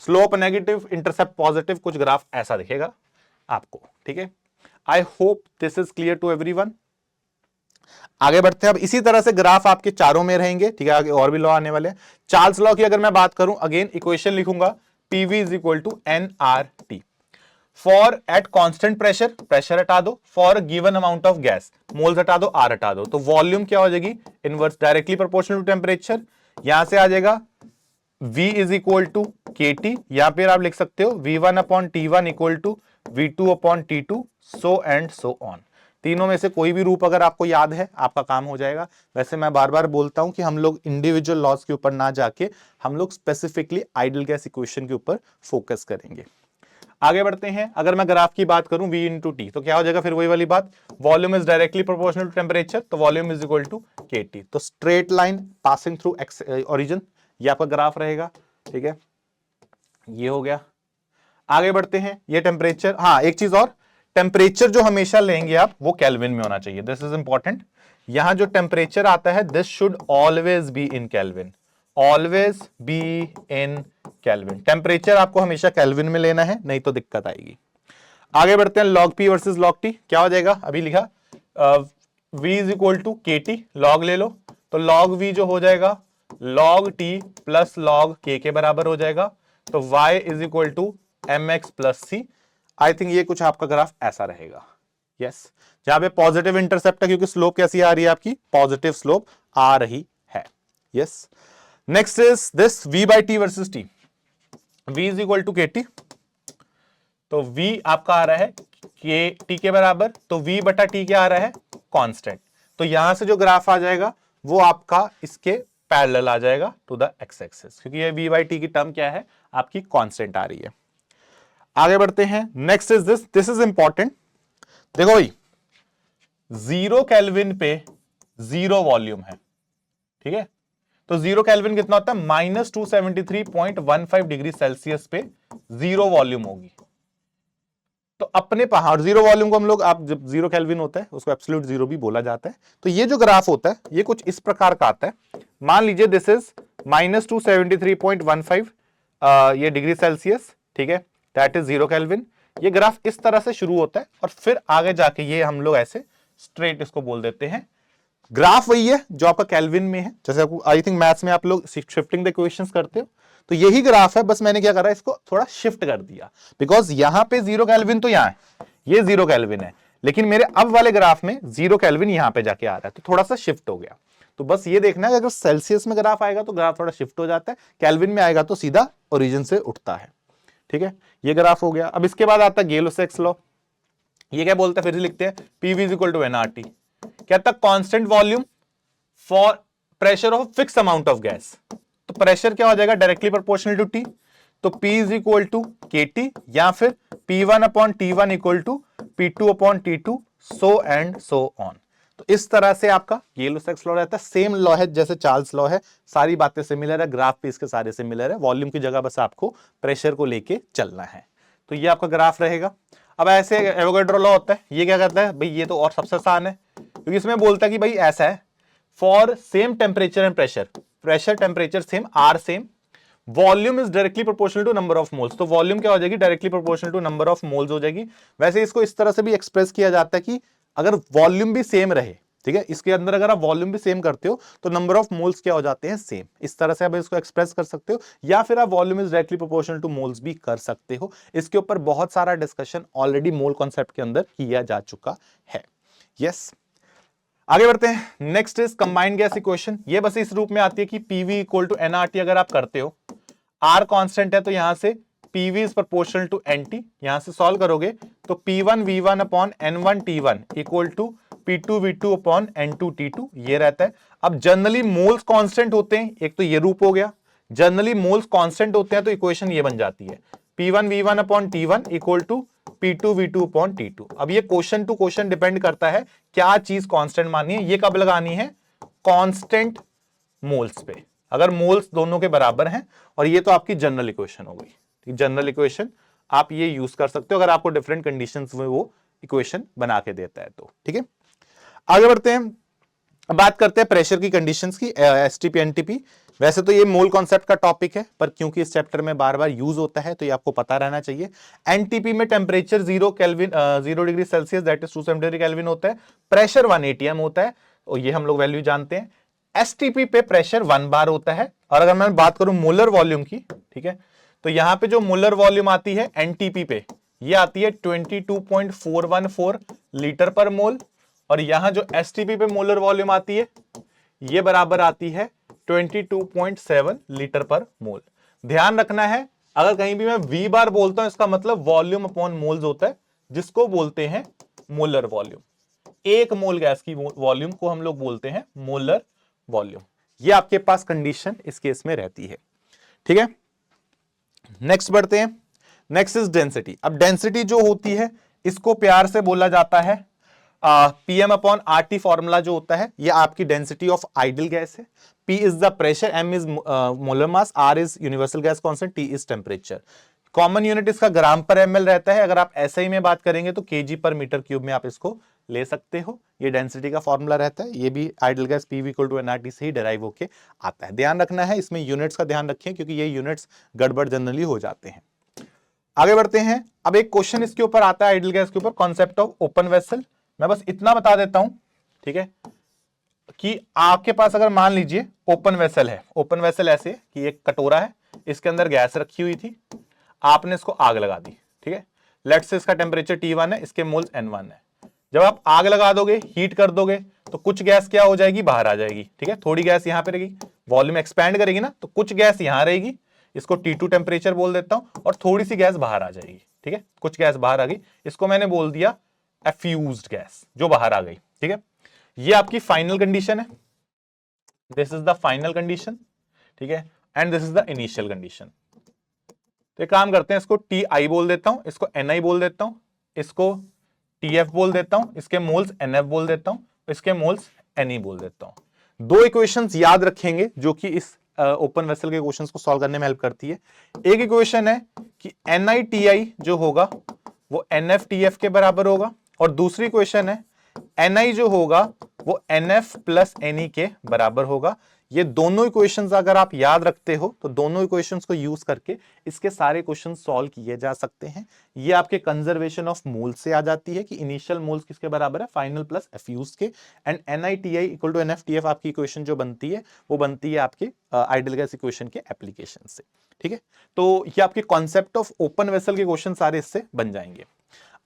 Slope negative, intercept positive, कुछ ग्राफ ऐसा दिखेगा आपको। ठीक है, I hope this is clear to everyone. आगे बढ़ते हैं। अब इसी तरह से ग्राफ आपके चारों में रहेंगे। ठीक है, आगे और भी लॉ आने वाले हैं। चार्ल्स लॉ की अगर मैं बात करूं, अगेन इक्वेशन लिखूंगा, PV is equal to nRT। For at constant pressure, pressure हटा दो, for given amount of gas, moles हटा दो, आर हटा दो, तो वॉल्यूम क्या हो जाएगी, inverse directly proportional to temperature. यहां से आ जाएगा V is equal to KT, या फिर आप लिख सकते हो V1/T1 equal to V2 upon T2 so and so on. तीनों में से कोई भी रूप अगर आपको याद है आपका काम हो जाएगा। वैसे मैं बार बार बोलता हूं कि हम लोग इंडिविजुअल लॉज के ऊपर ना जाके हम लोग स्पेसिफिकली आइडियल गैस इक्वेशन के ऊपर फोकस करेंगे। आगे बढ़ते हैं। अगर मैं ग्राफ की बात करूं V इंटू टी तो क्या हो जाएगा, फिर वही वाली बात, volume is directly proportional to temperature, तो volume is equal to KT। तो straight line passing through origin, ये आपका ग्राफ रहेगा। ठीक है, ये हो गया। आगे बढ़ते हैं, ये टेम्परेचर, हाँ एक चीज और, टेम्परेचर जो हमेशा लेंगे आप वो केल्विन में होना चाहिए, दिस इज इंपॉर्टेंट। यहां जो टेम्परेचर आता है this should always be in kelvin, always be in kelvin. Temperature आपको हमेशा केल्विन में लेना है, नहीं तो दिक्कत आएगी। आगे बढ़ते हैं, log P versus log T क्या हो जाएगा, अभी लिखा v is equal to KT, log ले लो तो लॉग v जो हो जाएगा log t plus log k के बराबर हो जाएगा। तो y is equal to mx plus C. I think ये कुछ आपका ग्राफ ऐसा रहेगा। यस, जहां पे पॉजिटिव इंटरसेप्ट है क्योंकि स्लोप कैसी आ रही है आपकी, पॉजिटिव स्लोप आ रही है। Yes, next is this v by T versus T, v is equal to KT, तो v आपका आ रहा है टी के बराबर, तो v बटा टी क्या आ रहा है, कांस्टेंट। तो यहां से जो ग्राफ आ जाएगा वो आपका इसके पैरेलल आ जाएगा टू द एक्स एक्सिस, क्योंकि ये v बाई टी की टर्म क्या है आपकी, कांस्टेंट आ रही है। आगे बढ़ते हैं, next is this is important. देखो भाई, 0 केल्विन पे 0 वॉल्यूम है, ठीक है, तो 0 केल्विन कितना होता है, -273.15 डिग्री सेल्सियस पे 0 वॉल्यूम होगी। तो अपने पहाड़ 0 वॉल्यूम को हम लोग, आप जब 0 केल्विन होता है उसको एब्सोल्यूट जीरो भी बोला जाता है। तो ये जो ग्राफ होता है ये कुछ इस प्रकार का आता है। मान लीजिए दिस इज -273.15 ये डिग्री सेल्सियस, ठीक है, दैट इज 0 केल्विन। ये ग्राफ इस तरह से शुरू होता है और फिर आगे जाके ये हम लोग ऐसे स्ट्रेट इसको बोल देते हैं। ग्राफ वही है जो आपका केल्विन में है, जैसे आपको आई थिंक मैथ्स में आप लोग शिफ्टिंग द इक्वेशंस करते हो, तो यही ग्राफ है, बस मैंने क्या करा इसको थोड़ा शिफ्ट कर दिया, बिकॉज यहां पे 0 केल्विन तो यहां है, ये 0 केल्विन है, लेकिन मेरे अब वाले ग्राफ में 0 केल्विन यहां पे जाके आ रहा है, तो थोड़ा सा शिफ्ट हो गया। तो बस ये देखना है, अगर सेल्सियस में ग्राफ आएगा तो ग्राफ थोड़ा शिफ्ट हो जाता है, केल्विन में आएगा तो सीधा ओरिजिन से उठता है। ठीक है, ये ग्राफ हो गया। अब इसके बाद आता है गेलो-सेक्स लॉ। ये क्या बोलता है, फिर से लिखते हैं, PV is equal to NRT, कहता है constant volume for pressure of fixed amount of gas. तो प्रेशर क्या हो जाएगा, डायरेक्टली प्रोपोर्शनल टू T, तो P is equal to KT या फिर P1 upon T1 equal to P2 upon T2 so and so on. तो इस तरह से आपका गेलो-सेक्स लॉ रहता है। सेम लॉ है जैसे चार्ल्स लॉ है, सारी बातें सिमिलर है, ग्राफ भी इसके सारे सिमिलर है, वॉल्यूम की जगह बस आपको प्रेशर को लेके चलना है। तो ये आपका ग्राफ रहेगा। अब ऐसे एवोगाड्रो लॉ होता है, ये क्या कहता है भाई, ये तो और सबसे आसान है, क्योंकि इसमें बोलता है कि भाई ऐसा है, for same temperature and pressure, pressure temperature same are same, volume is directly proportional to number of moles. तो वॉल्यूम क्या हो जाएगी, directly proportional to number of moles हो जाएगी। वैसे इसको इस तरह से भी एक्सप्रेस किया जाता है कि अगर वॉल्यूम भी सेम रहे, ठीक है, इसके अंदर अगर आप वॉल्यूम भी सेम करते हो तो नंबर ऑफ मोल्स क्या हो जाते हैं, सेम। इस तरह से आप इसको एक्सप्रेस कर सकते हो, या फिर आप volume is directly proportional two moles भी कर सकते हो। इसके ऊपर बहुत सारा डिस्कशन ऑलरेडी मोल कॉन्सेप्ट के अंदर किया जा चुका है। यस, आगे बढ़ते हैं। Next is combined gas equation. ये बस इस रूप में आती है कि PV इक्वल टू NRT अगर आप करते हो, R कांस्टेंट है तो यहां से PV is proportional to NT, यहां से सॉल्व करोगे तो P1 V1 upon N1 T1 equal to P2 V2 upon N2 T2 ये रहता है। अब जनरली मोल्स कांस्टेंट होते हैं, एक तो ये रूप हो गया, जनरली मोल्स कांस्टेंट होते हैं तो इक्वेशन ये बन जाती है, P1 V1 upon T1 equal to P2 V2 upon T2। अब ये क्वेश्चन टू क्वेश्चन डिपेंड करता है क्या चीज कांस्टेंट माननी है, ये कब लगानी है, कांस्टेंट मोल्स पे, अगर मोल्स दोनों के बराबर हैं। और ये तो आपकी जनरल इक्वेशन हो गई, जनरल इक्वेशन आप ये यूज कर सकते हो अगर आपको डिफरेंट कंडीशंस में वो इक्वेशन बना के देता है तो। ठीक है, आगे बढ़ते हैं, बात करते हैं प्रेशर की कंडीशंस की, STP NTP। वैसे तो ये मोल कॉन्सेप्ट का टॉपिक है, पर क्योंकि इस चैप्टर में बार बार यूज होता है तो ये आपको पता रहना चाहिए। NTP में temperature 0 degree Celsius that is 273 kelvin होता है, प्रेशर 1 ATM होता है, और ये हम लोग वैल्यू जानते हैं। STP पे प्रेशर 1 बार होता है। और अगर मैं बात करूं मोलर वॉल्यूम की, ठीक है, तो यहां पे जो मोलर वॉल्यूम आती है NTP पे, ये आती है 22.414 लीटर पर मोल, और यहां जो STP पे मोलर वॉल्यूम आती है ये बराबर आती है 22.7 लीटर पर मोल। ध्यान रखना है, अगर कहीं भी मैं V बार बोलता हूं इसका मतलब वॉल्यूम अपॉन मोल्स होता है, जिसको बोलते हैं मोलर वॉल्यूम। एक मोल गैस की वॉल्यूम को हम लोग बोलते हैं मोलर वॉल्यूम। ये आपके पास कंडीशन इस केस में रहती है, ठीक है। नेक्स्ट बढ़ते हैं। Next is density. अब डेंसिटी जो होती है इसको प्यार से बोला जाता है पीएम अपॉन आरटी फॉर्मूला जो होता है, ये आपकी डेंसिटी ऑफ आइडियल गैस है। P is the pressure, M is molar mass, R is universal gas constant, T is temperature. Common unit इसका ग्राम पर ml रहता है। अगर आप एसआई में बात करेंगे तो केजी पर मीटर क्यूब में आप इसको ले सकते हो। ये डेंसिटी का फॉर्मूला रहता है। ये भी ideal gas PV equal to nRT से ही डिराइव होके आता है। ध्यान रखना है इसमें यूनिट्स का ध्यान रखें, क्योंकि ये यूनिट्स गड़बड़ जनरली हो जाते हैं। आगे बढ़ते हैं। अब एक क्वेश्चन इसके ऊपर आता है आइडियल गैस के ऊपर, कॉन्सेप्ट ऑफ ओपन वेसल। मैं बस इतना बता देता हूं, ठीक है, कि आपके पास अगर मान लीजिए ओपन वेसल है। ओपन वेसल ऐसे कि एक कटोरा है, इसके अंदर गैस रखी हुई थी, आपने इसको आग लगा दी, ठीक है। लेट्स से इसका टेम्परेचर T1 है, इसके मोल्स N1 है। जब आप आग लगा दोगे, हीट कर दोगे, तो कुछ गैस क्या हो जाएगी, बाहर आ जाएगी, ठीक है। थोड़ी गैस यहां पे रहेगी, वॉल्यूम एक्सपैंड करेगी ना, तो कुछ गैस यहां रहेगी, इसको T2 टेम्परेचर बोल देता हूं, और थोड़ी सी गैस बाहर आ जाएगी, ठीक है। कुछ गैस बाहर आ गई, इसको मैंने बोल दिया एफ्यूज्ड गैस, जो बाहर आ गई, ठीक है। ये आपकी फाइनल कंडीशन है, this is the final condition, ठीक है, and this is the initial condition. तो एक काम करते हैं, इसको Ti बोल देता हूं, इसको Ni बोल देता हूं, इसको Tf बोल देता हूं, इसके मोल्स Nf बोल देता हूं, इसके मोल्स Ne बोल देता हूं। दो इक्वेशंस याद रखेंगे जो कि इस ओपन वेसल के क्वेश्चंस को सॉल्व करने में हेल्प करती है। एक इक्वेशन है कि NiTi जो होगा वो NfTf के बराबर होगा, और दूसरी इक्वेशन है Ni जो होगा वो NF प्लस Ne के बराबर होगा। ये दोनों इक्वेशंस अगर आप याद रखते हो तो दोनों इक्वेशंस को यूज करके इसके सारे क्वेश्चन सॉल्व किए जा सकते हैं। ये आपके कंजर्वेशन ऑफ मोल्स से आ जाती है कि इनिशियल मोल्स किसके बराबर है, फाइनल प्लस एफ्यूज के, and NiTi equal to NfTf आपकी इक्वेशन जो बनती है वो बनती है आपके आइडियल गैस इक्वेशन के एप्लीकेशन से, ठीक है। तो ये आपके कॉन्सेप्ट ऑफ ओपन वेसल के क्वेश्चन सारे इससे बन जाएंगे।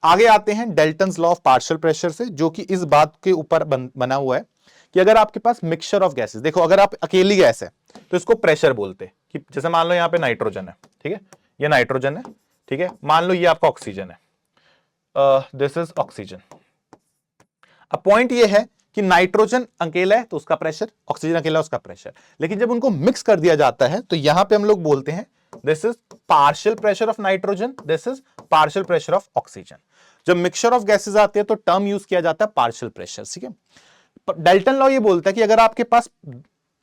आगे आते हैं Dalton's law of partial pressure से, जो कि इस बात के ऊपर बना हुआ है कि अगर आपके पास मिक्सचर ऑफ गैसेस, देखो अगर आप अकेली गैस है तो इसको प्रेशर बोलते हैं, कि जैसे मान लो यहाँ पे नाइट्रोजन है, ठीक है, ये नाइट्रोजन है, ठीक है, मान लो ये आपका ऑक्सीजन है, दिस इज ऑक्सीजन। अब पॉइंट ये है कि नाइट्रोजन अकेला है तो उसका प्रेशर, ऑक्सीजन अकेला उसका प्रेशर, लेकिन जब उनको मिक्स कर दिया जाता है तो यहां पे हम लोग बोलते हैं this is partial pressure of nitrogen, this is partial pressure of oxygen. जब मिक्सचर ऑफ गैसेस आते हैं तो टर्म यूज किया जाता है पार्शियल प्रेशर, ठीक है। डेल्टन लॉ ये बोलता है कि अगर आपके पास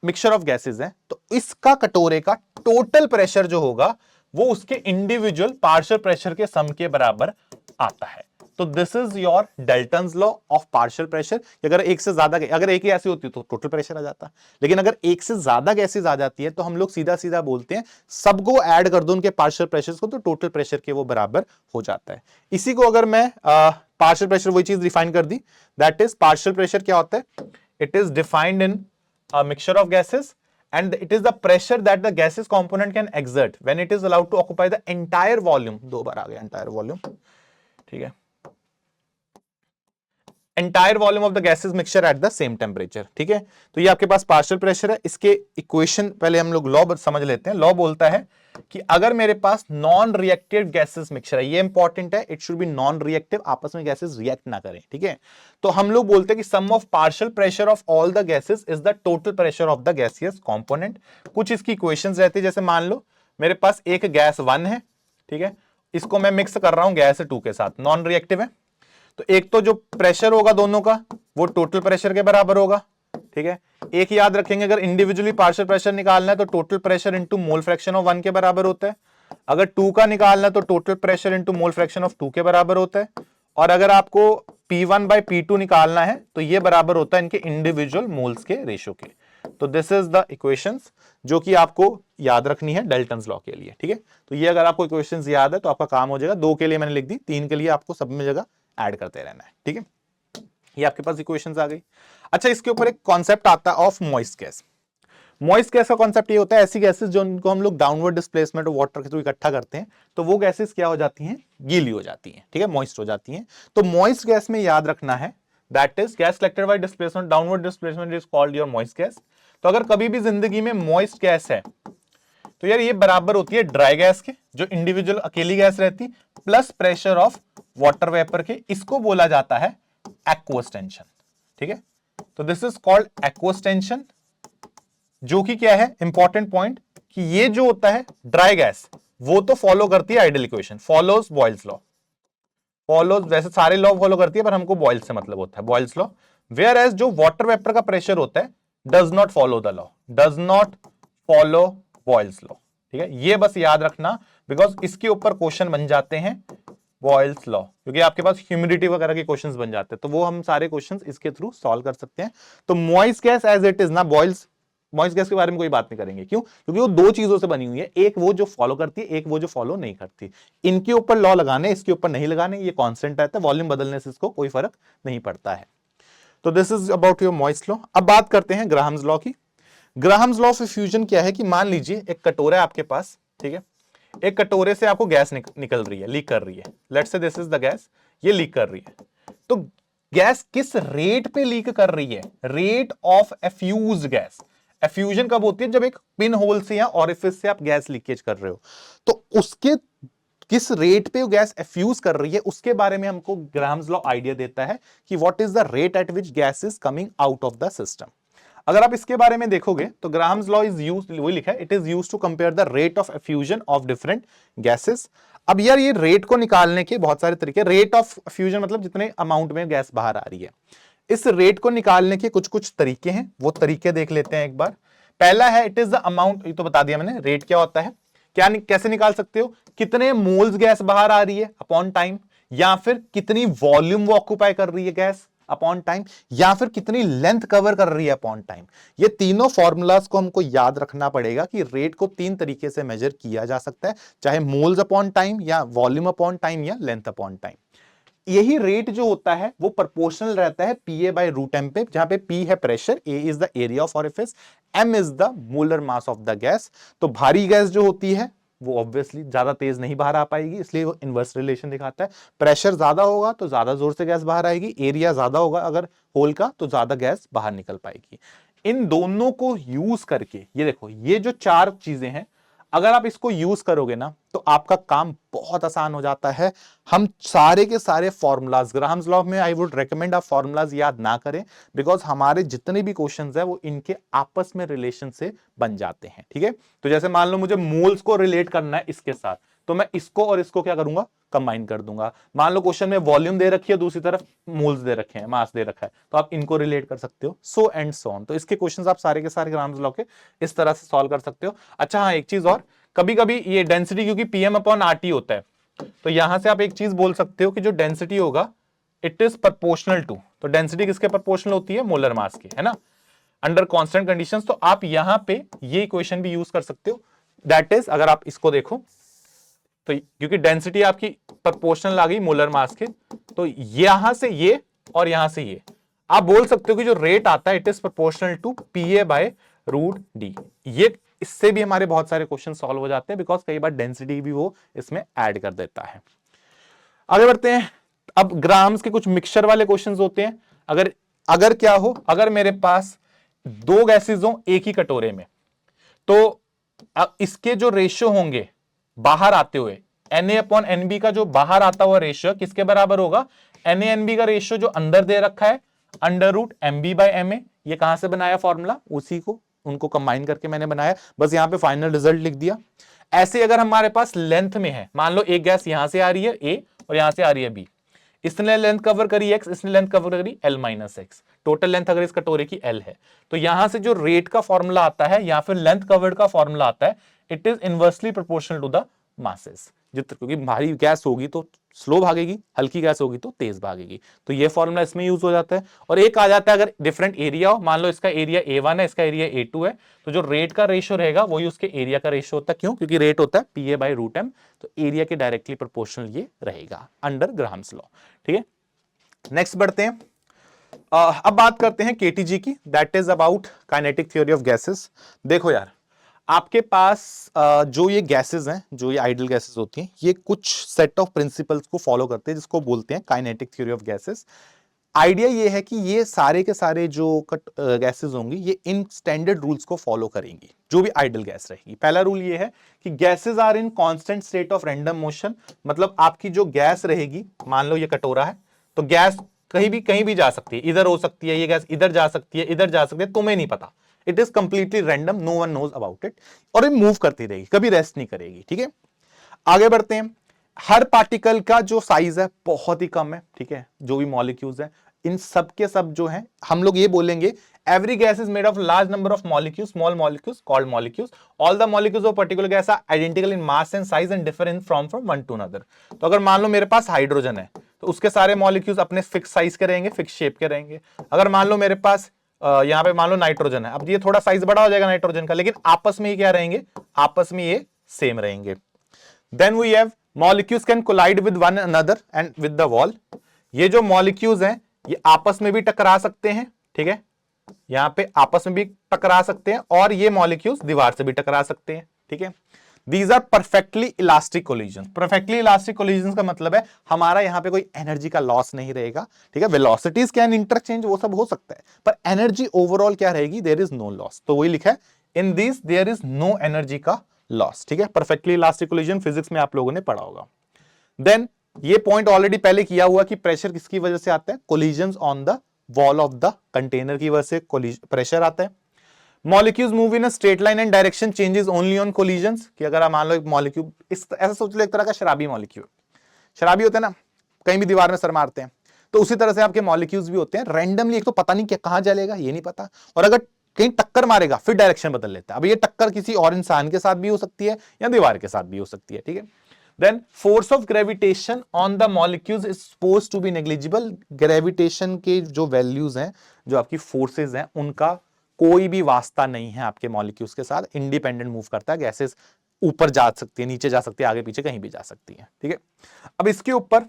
मिक्सचर ऑफ गैसेस है तो इसका कटोरे का टोटल प्रेशर जो होगा वो उसके इंडिविजुअल पार्शियल प्रेशर के सम के बराबर आता है। तो this is your Dalton's law of partial pressure. अगर एक से ज्यादा, अगर एक ही ऐसी होती तो टोटल प्रेशर आ जाता, लेकिन अगर एक से ज्यादा गैसेस आ जाती है तो हम लोग सीधा सीधा बोलते हैं सबको ऐड कर दो उनके पार्शियल प्रेशर को तो टोटल प्रेशर के वो बराबर हो जाता है। इसी को अगर मैं पार्शियल प्रेशर वही चीज डिफाइन कर दी, दैट इज पार्शियल प्रेशर क्या होता है, it is defined in mixture of gases and it is the pressure that the gaseous component can exert when it is allowed to occupy the entire volume। दो बार आ गया entire volume, ठीक है, entire volume of the gases mixture at the same temperature, ठीक है। तो ये आपके पास partial pressure है। इसके इक्वेशन पहले हम लोग लॉ समझ लेते हैं। लॉ बोलता है कि अगर मेरे पास नॉन रिएक्टिव गैसेस मिक्सचर है, ये इंपॉर्टेंट है, it should be non reactive, आपस में गैसेस रिएक्ट ना करें, ठीक है। तो हम लोग बोलते हैं कि sum of partial pressure of all the gases is the total pressure of the gaseous component. कुछ इसकी इक्वेशंस रहती है, जैसे मान लो मेरे पास एक गैस 1 है, ठीक है, इसको मैं मिक्स कर रहा हूं गैस 2 के साथ, नॉन रिएक्टिव है, तो एक तो जो प्रेशर होगा दोनों का वो टोटल प्रेशर के बराबर होगा, ठीक है। एक याद रखेंगे, अगर इंडिविजुअली पार्शियल प्रेशर निकालना है तो total pressure into mole fraction of 1 के बराबर होता है। अगर 2 का निकालना है तो total pressure into mole fraction of 2 के बराबर होता है। और अगर आपको P1 बाय P2 निकालना है तो ये बराबर होता है इनके इंडिविजुअल मोल्स के रेशियो के। तो दिस इज द इक्वेशंस जो कि आपको याद रखनी है डेल्टन्स लॉ के लिए, ठीक है। तो ये अगर आपको इक्वेशंस याद है तो आपका काम हो जाएगा। 2 के लिए मैंने लिख दी, 3 के लिए आपको सब में जगह ऐड करते रहना है, ठीक है। ये आपके पास इक्वेशंस आ गई। अच्छा, इसके ऊपर एक कॉन्सेप्ट आता है of moist gas. Moist gas का कॉन्सेप्ट ये होता है ऐसी गैसेस जो उनको हम लोग डाउनवर्ड डिस्प्लेसमेंट वाटर के थ्रू इकट्ठा करते हैं तो वो गैसेस क्या हो जाती हैं, गीली हो जाती हैं, ठीक है, मॉइस्ट हो जाती हैं। तो मॉइस्ट गैस में याद रखना है that is gas collected by displacement, downward displacement is called your moist gas. तो अगर कभी भी जिंदगी में मॉइस्ट गैस है तो यार ये बराबर होती है ड्राई गैस के, जो इंडिविजुअल अकेली गैस रहती, plus pressure of water vapour के, इसको बोला जाता है एक्वस टेंशन। ठीक है, तो this is called aqueous tension, जो कि क्या है इंपॉर्टेंट पॉइंट, कि ये जो होता है ड्राई गैस वो तो फॉलो करती है ideal equation, follows Boyle's law, follows, वैसे सारे लॉ फॉलो करती है पर हमको बॉयल्स से मतलब होता है, बॉयल्स लॉ। वेयर एज जो वाटर वेपर का प्रेशर होता है does not follow the law, does not follow Boyle's law. ठीक है, ये बस याद रखना, बिकॉज इसके ऊपर क्वेश्चन बन जाते हैं बॉयल्स लॉ, क्योंकि आपके पास ह्यूमिडिटी वगैरह के क्वेश्चंस बन जाते हैं, तो वो हम सारे क्वेश्चंस इसके थ्रू सॉल्व कर सकते हैं। तो moist gas as it is ना, बॉयल्स मॉइस्ट गैस के बारे में कोई बात नहीं करेंगे, क्यों? क्योंकि वो दो चीजों से बनी हुई है, एक वो जो फॉलो करती है, एक वो जो फॉलो नहीं करती। इनके ऊपर लॉ लगाने, इसके ऊपर नहीं लगाने, ये कांस्टेंट रहता है, वॉल्यूम बदलने से इसको कोई फर्क नहीं पड़ता है। तो this is about your moist law. अब बात करते हैं ग्राहम्स लॉ की। ग्राहम्स लॉ ऑफ फ्यूजन क्या है कि मान लीजिए एक कटोरा है आपके पास, ठीक है, एक कटोरे से आपको गैस निकल रही है, लीक कर रही है, let's say this is the gas, ये लीक कर रही है। तो गैस किस रेट पे लीक कर रही है? Rate of एफ्यूज gas. एफ्यूजन कब होती है? जब एक पिन होल से या ऑरिफिस से आप गैस लीकेज कर रहे हो, तो उसके किस रेट पे गैस एफ्यूज कर रही है उसके बारे में हमको ग्राहम्स लॉ आइडिया देता है कि what is the rate at which gas is coming out of the system. अगर आप इसके बारे में देखोगे तो ग्राहम्स लॉ इज यूज्ड, वही लिखा है, it is used to compare the rate of effusion of different gases. अब यार ये रेट को निकालने के बहुत सारे तरीके, रेट ऑफ फ्यूजन मतलब जितने अमाउंट में गैस बाहर आ रही है, इस रेट को निकालने के कुछ कुछ तरीके हैं, वो तरीके देख लेते हैं एक बार। पहला है इट इज द अमाउंट, ये तो बता दिया मैंने, रेट क्या होता है, क्या कैसे निकाल सकते हो, कितने मोल्स गैस बाहर आ रही है अपॉन टाइम, या फिर कितनी वॉल्यूम वो ऑक्यूपाई कर रही है गैस अपॉन टाइम, या फिर कितनी लेंथ कवर कर रही है अपॉन टाइम। ये तीनों फॉर्मूलाज को हमको याद रखना पड़ेगा कि रेट को तीन तरीके से मेजर किया जा सकता है, चाहे मोल्स अपॉन टाइम या वॉल्यूम अपॉन टाइम या लेंथ अपॉन टाइम। यही रेट जो होता है वो प्रोपोर्शनल रहता है पीए बाय रूट एम पे, जहां पे पी है pressure, A is the area of orifice, M is the molar mass of the gas. तो भारी गैस जो होती है वो ऑब्वियसली ज्यादा तेज नहीं बाहर आ पाएगी, इसलिए वो इनवर्स रिलेशन दिखाता है। प्रेशर ज्यादा होगा तो ज्यादा जोर से गैस बाहर आएगी, एरिया ज्यादा होगा अगर होल का तो ज्यादा गैस बाहर निकल पाएगी। इन दोनों को यूज करके ये देखो, ये जो चार चीजें हैं, अगर आप इसको यूज करोगे ना तो आपका काम बहुत आसान हो जाता है। हम सारे के सारे फॉर्मूलाज ग्राहम्स लॉ में, आई वुड रेकमेंड आप फॉर्मूलाज याद ना करें, बिकॉज हमारे जितने भी क्वेश्चंस है वो इनके आपस में रिलेशन से बन जाते हैं। ठीक है, तो जैसे मान लो मुझे मोल्स को रिलेट करना है इसके साथ, तो मैं इसको और इसको क्या करूंगा, कंबाइन कर दूंगा। मान लो क्वेश्चन में वॉल्यूम दे रखी है, दूसरी तरफ मोल्स दे रखे हैं, मास दे रखा है, तो आप इनको रिलेट कर सकते हो, सो एंड सो ऑन। तो इसके क्वेश्चंस आप सारे के सारे ग्राहम्स लॉ के इस तरह से सॉल्व कर सकते हो। अच्छा हाँ, एक चीज और, कभी कभी ये डेंसिटी क्योंकि पीएम अपॉन आरटी होता है, तो यहां से आप एक चीज बोल सकते हो कि जो डेंसिटी होगा इट इज प्रोपोर्शनल टू, तो डेंसिटी किसके प्रोपोर्शनल होती है? मोलर मास के, है ना, अंडर कांस्टेंट कंडीशंस। तो आप यहां पे ये इक्वेशन भी यूज कर सकते हो, दैट इज, अगर आप इसको देखो तो क्योंकि डेंसिटी आपकी प्रोपोर्शनल आ गई मोलर मास के, तो यहां से ये और यहां से ये आप बोल सकते हो कि जो रेट आता है it is proportional to PA by root D. ये इससे भी हमारे बहुत सारे क्वेश्चन सॉल्व हो जाते हैं, बिकॉज कई बार डेंसिटी भी वो इसमें ऐड कर देता है। आगे बढ़ते हैं। अब ग्राम्स के कुछ मिक्सचर वाले क्वेश्चंस होते हैं। अगर क्या हो, अगर मेरे पास दो गैसेज हो एक ही कटोरे में, तो इसके जो रेशियो होंगे बाहर आते हुए, Na/Nb का जो बाहर आता हुआ रेशियो किसके बराबर होगा? Na/Nb का रेशियो जो अंदर दे रखा है √Mb/Ma। ये कहां से बनाया फॉर्मूला? उसी को, उनको कंबाइन करके मैंने बनाया, बस यहां पे फाइनल रिजल्ट लिख दिया। ऐसे अगर हमारे पास लेंथ में है, मान लो एक गैस यहां से आ रही है A और यहां से आ रही है B, इसने लेंथ कवर करी x, इसने लेंथ कवर करी L-x, टोटल लेंथ अगर इस कटोरे की L है, तो यहां से जो रेट का फॉर्मूला आता है या फिर लेंथ कवर्ड का फॉर्मूला आता है, it is inversely proportional to the masses. क्योंकि भारी गैस होगी तो स्लो भागेगी, हल्की गैस होगी तो तेज भागेगी, तो ये फॉर्मूला इसमें यूज हो जाता है। और एक आ जाता है अगर डिफरेंट एरिया हो, मान लो इसका एरिया A1 है, इसका एरिया A2 है, तो जो रेट का रेशियो रहेगा वही उसके एरिया का रेशियो होता है। क्यों? क्योंकि रेट होता है PA/√m, तो एरिया के डायरेक्टली प्रोपोर्शनल ये रहेगा अंडर ग्राहम्स लॉ। ठीक है, नेक्स्ट बढ़ते हैं। अब बात करते हैं केटीजी की, that is about kinetic theory of gases. देखो यार, आपके पास जो ये गैसेस हैं, जो ये आइडियल गैसेस होती हैं, ये कुछ सेट ऑफ प्रिंसिपल्स को फॉलो करते हैं जिसको बोलते हैं kinetic theory of gases. Idea ये है कि ये सारे के सारे जो गैसेस होंगी ये इन स्टैंडर्ड रूल्स को फॉलो करेंगी, जो भी आइडल गैस रहेगी। पहला रूल ये है कि gases are in constant state of random motion, मतलब आपकी जो गैस रहेगी, मान लो ये कटोरा है, तो गैस कहीं भी जा सकती है, इधर हो सकती है ये गैस, इधर जा सकती है, इधर जा सकती है, तुम्हें नहीं पता, it is completely random, no one knows about it, और ये मूव करती रहेगी, कभी रेस्ट नहीं करेगी। ठीक है, आगे बढ़ते हैं। हर पार्टिकल का जो साइज है बहुत ही कम है, ठीक है, जो भी मॉलिक्यूल्स है इन सब के सब जो है, हम लोग ये बोलेंगे every gas is made of large number of molecules, small molecules called molecules, all the molecules of particular gas are identical in mass and size and different from one to another. तो अगर मान लो मेरे पास hydrogen है तो उसके सारे molecules अपने fix size के रहेंगे, फिक्स शेप के रहेंगे। अगर मान लो मेरे पास यहां पे मान लो नाइट्रोजन है, अब ये थोड़ा साइज बड़ा हो जाएगा नाइट्रोजन का, लेकिन आपस में ये क्या रहेंगे, आपस में ये सेम रहेंगे। Then we have molecules can collide with one another and with the wall. ये जो मॉलिक्यूल्स हैं ये आपस में भी टकरा सकते हैं, ठीक है, यहां पे आपस में भी टकरा सकते हैं, और ये मॉलिक्यूल्स दीवार से भी टकरा सकते हैं। ठीक है, these are perfectly elastic collision. Perfectly elastic collision का मतलब है हमारा यहां पे कोई एनर्जी का लॉस नहीं रहेगा। ठीक है, वेलोसिटीज कैन इंटरचेंज, वो सब हो सकता है, पर एनर्जी ओवरऑल क्या रहेगी, देयर इज नो लॉस। तो वही लिखा है in this there is no energy का लॉस। ठीक है, परफेक्टली इलास्टिक कोलिजन फिजिक्स में आप लोगों ने पढ़ा होगा। देन ये पॉइंट ऑलरेडी पहले किया हुआ कि प्रेशर किसकी वजह से आता है, collision on the wall of the container की वजह से प्रेशर आता है। Molecules move in a straight line and direction changes only on collisions, कि अगर आप मान लो एक मॉलिक्यूल ऐसा सोच लो, एक तरह का शराबी मॉलिक्यूल, शराबी होते हैं ना, कहीं भी दीवार में सर मारते हैं, तो उसी तरह से आपके मॉलिक्यूल्स भी होते हैं रैंडमली, एक तो पता नहीं क्या कहां चलेगा ये नहीं पता, और अगर कहीं टक्कर मारेगा फिर डायरेक्शन बदल लेता है। अब ये टक्कर किसी और इंसान के साथ भी हो सकती है या दीवार के साथ भी हो सकती है। ठीक है, then force of gravitation on the molecules is supposed to be negligible. Gravitation के जो वैल्यूज हैं, जो आपकी फोर्सेज हैं, उनका कोई भी वास्ता नहीं है आपके मॉलिक्यूल्स के साथ, इंडिपेंडेंट मूव करता है। गैसेस ऊपर जा सकती है, नीचे जा सकती है, आगे पीछे कहीं भी जा सकती है। ठीक है, अब इसके ऊपर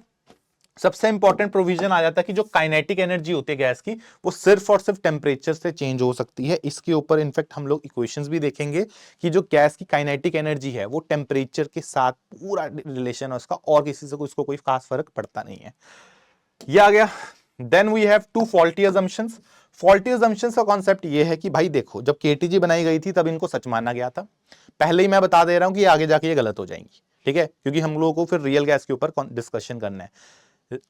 सबसे इंपॉर्टेंट प्रोविजन आ जाता है कि जो काइनेटिक एनर्जी होती है गैस की, वो सिर्फ और सिर्फ टेम्परेचर से चेंज हो सकती है। इसके ऊपर इनफैक्ट हम लोग इक्वेशंस भी देखेंगे कि जो गैस की काइनेटिक एनर्जी है वो टेम्परेचर के साथ पूरा रिलेशन है उसका, और किसी से इसको कोई खास फर्क पड़ता नहीं है। ये आ गया। Then we have two faulty assumptions. Faulty assumptions का कॉन्सेप्ट ये है कि भाई देखो, जब केटीजी बनाई गई थी तब इनको सच माना गया था। पहले ही मैं बता दे रहा हूं कि आगे जाके ये गलत हो जाएंगी। ठीक है, क्योंकि हम लोगों को फिर रियल गैस के ऊपर डिस्कशन करना है।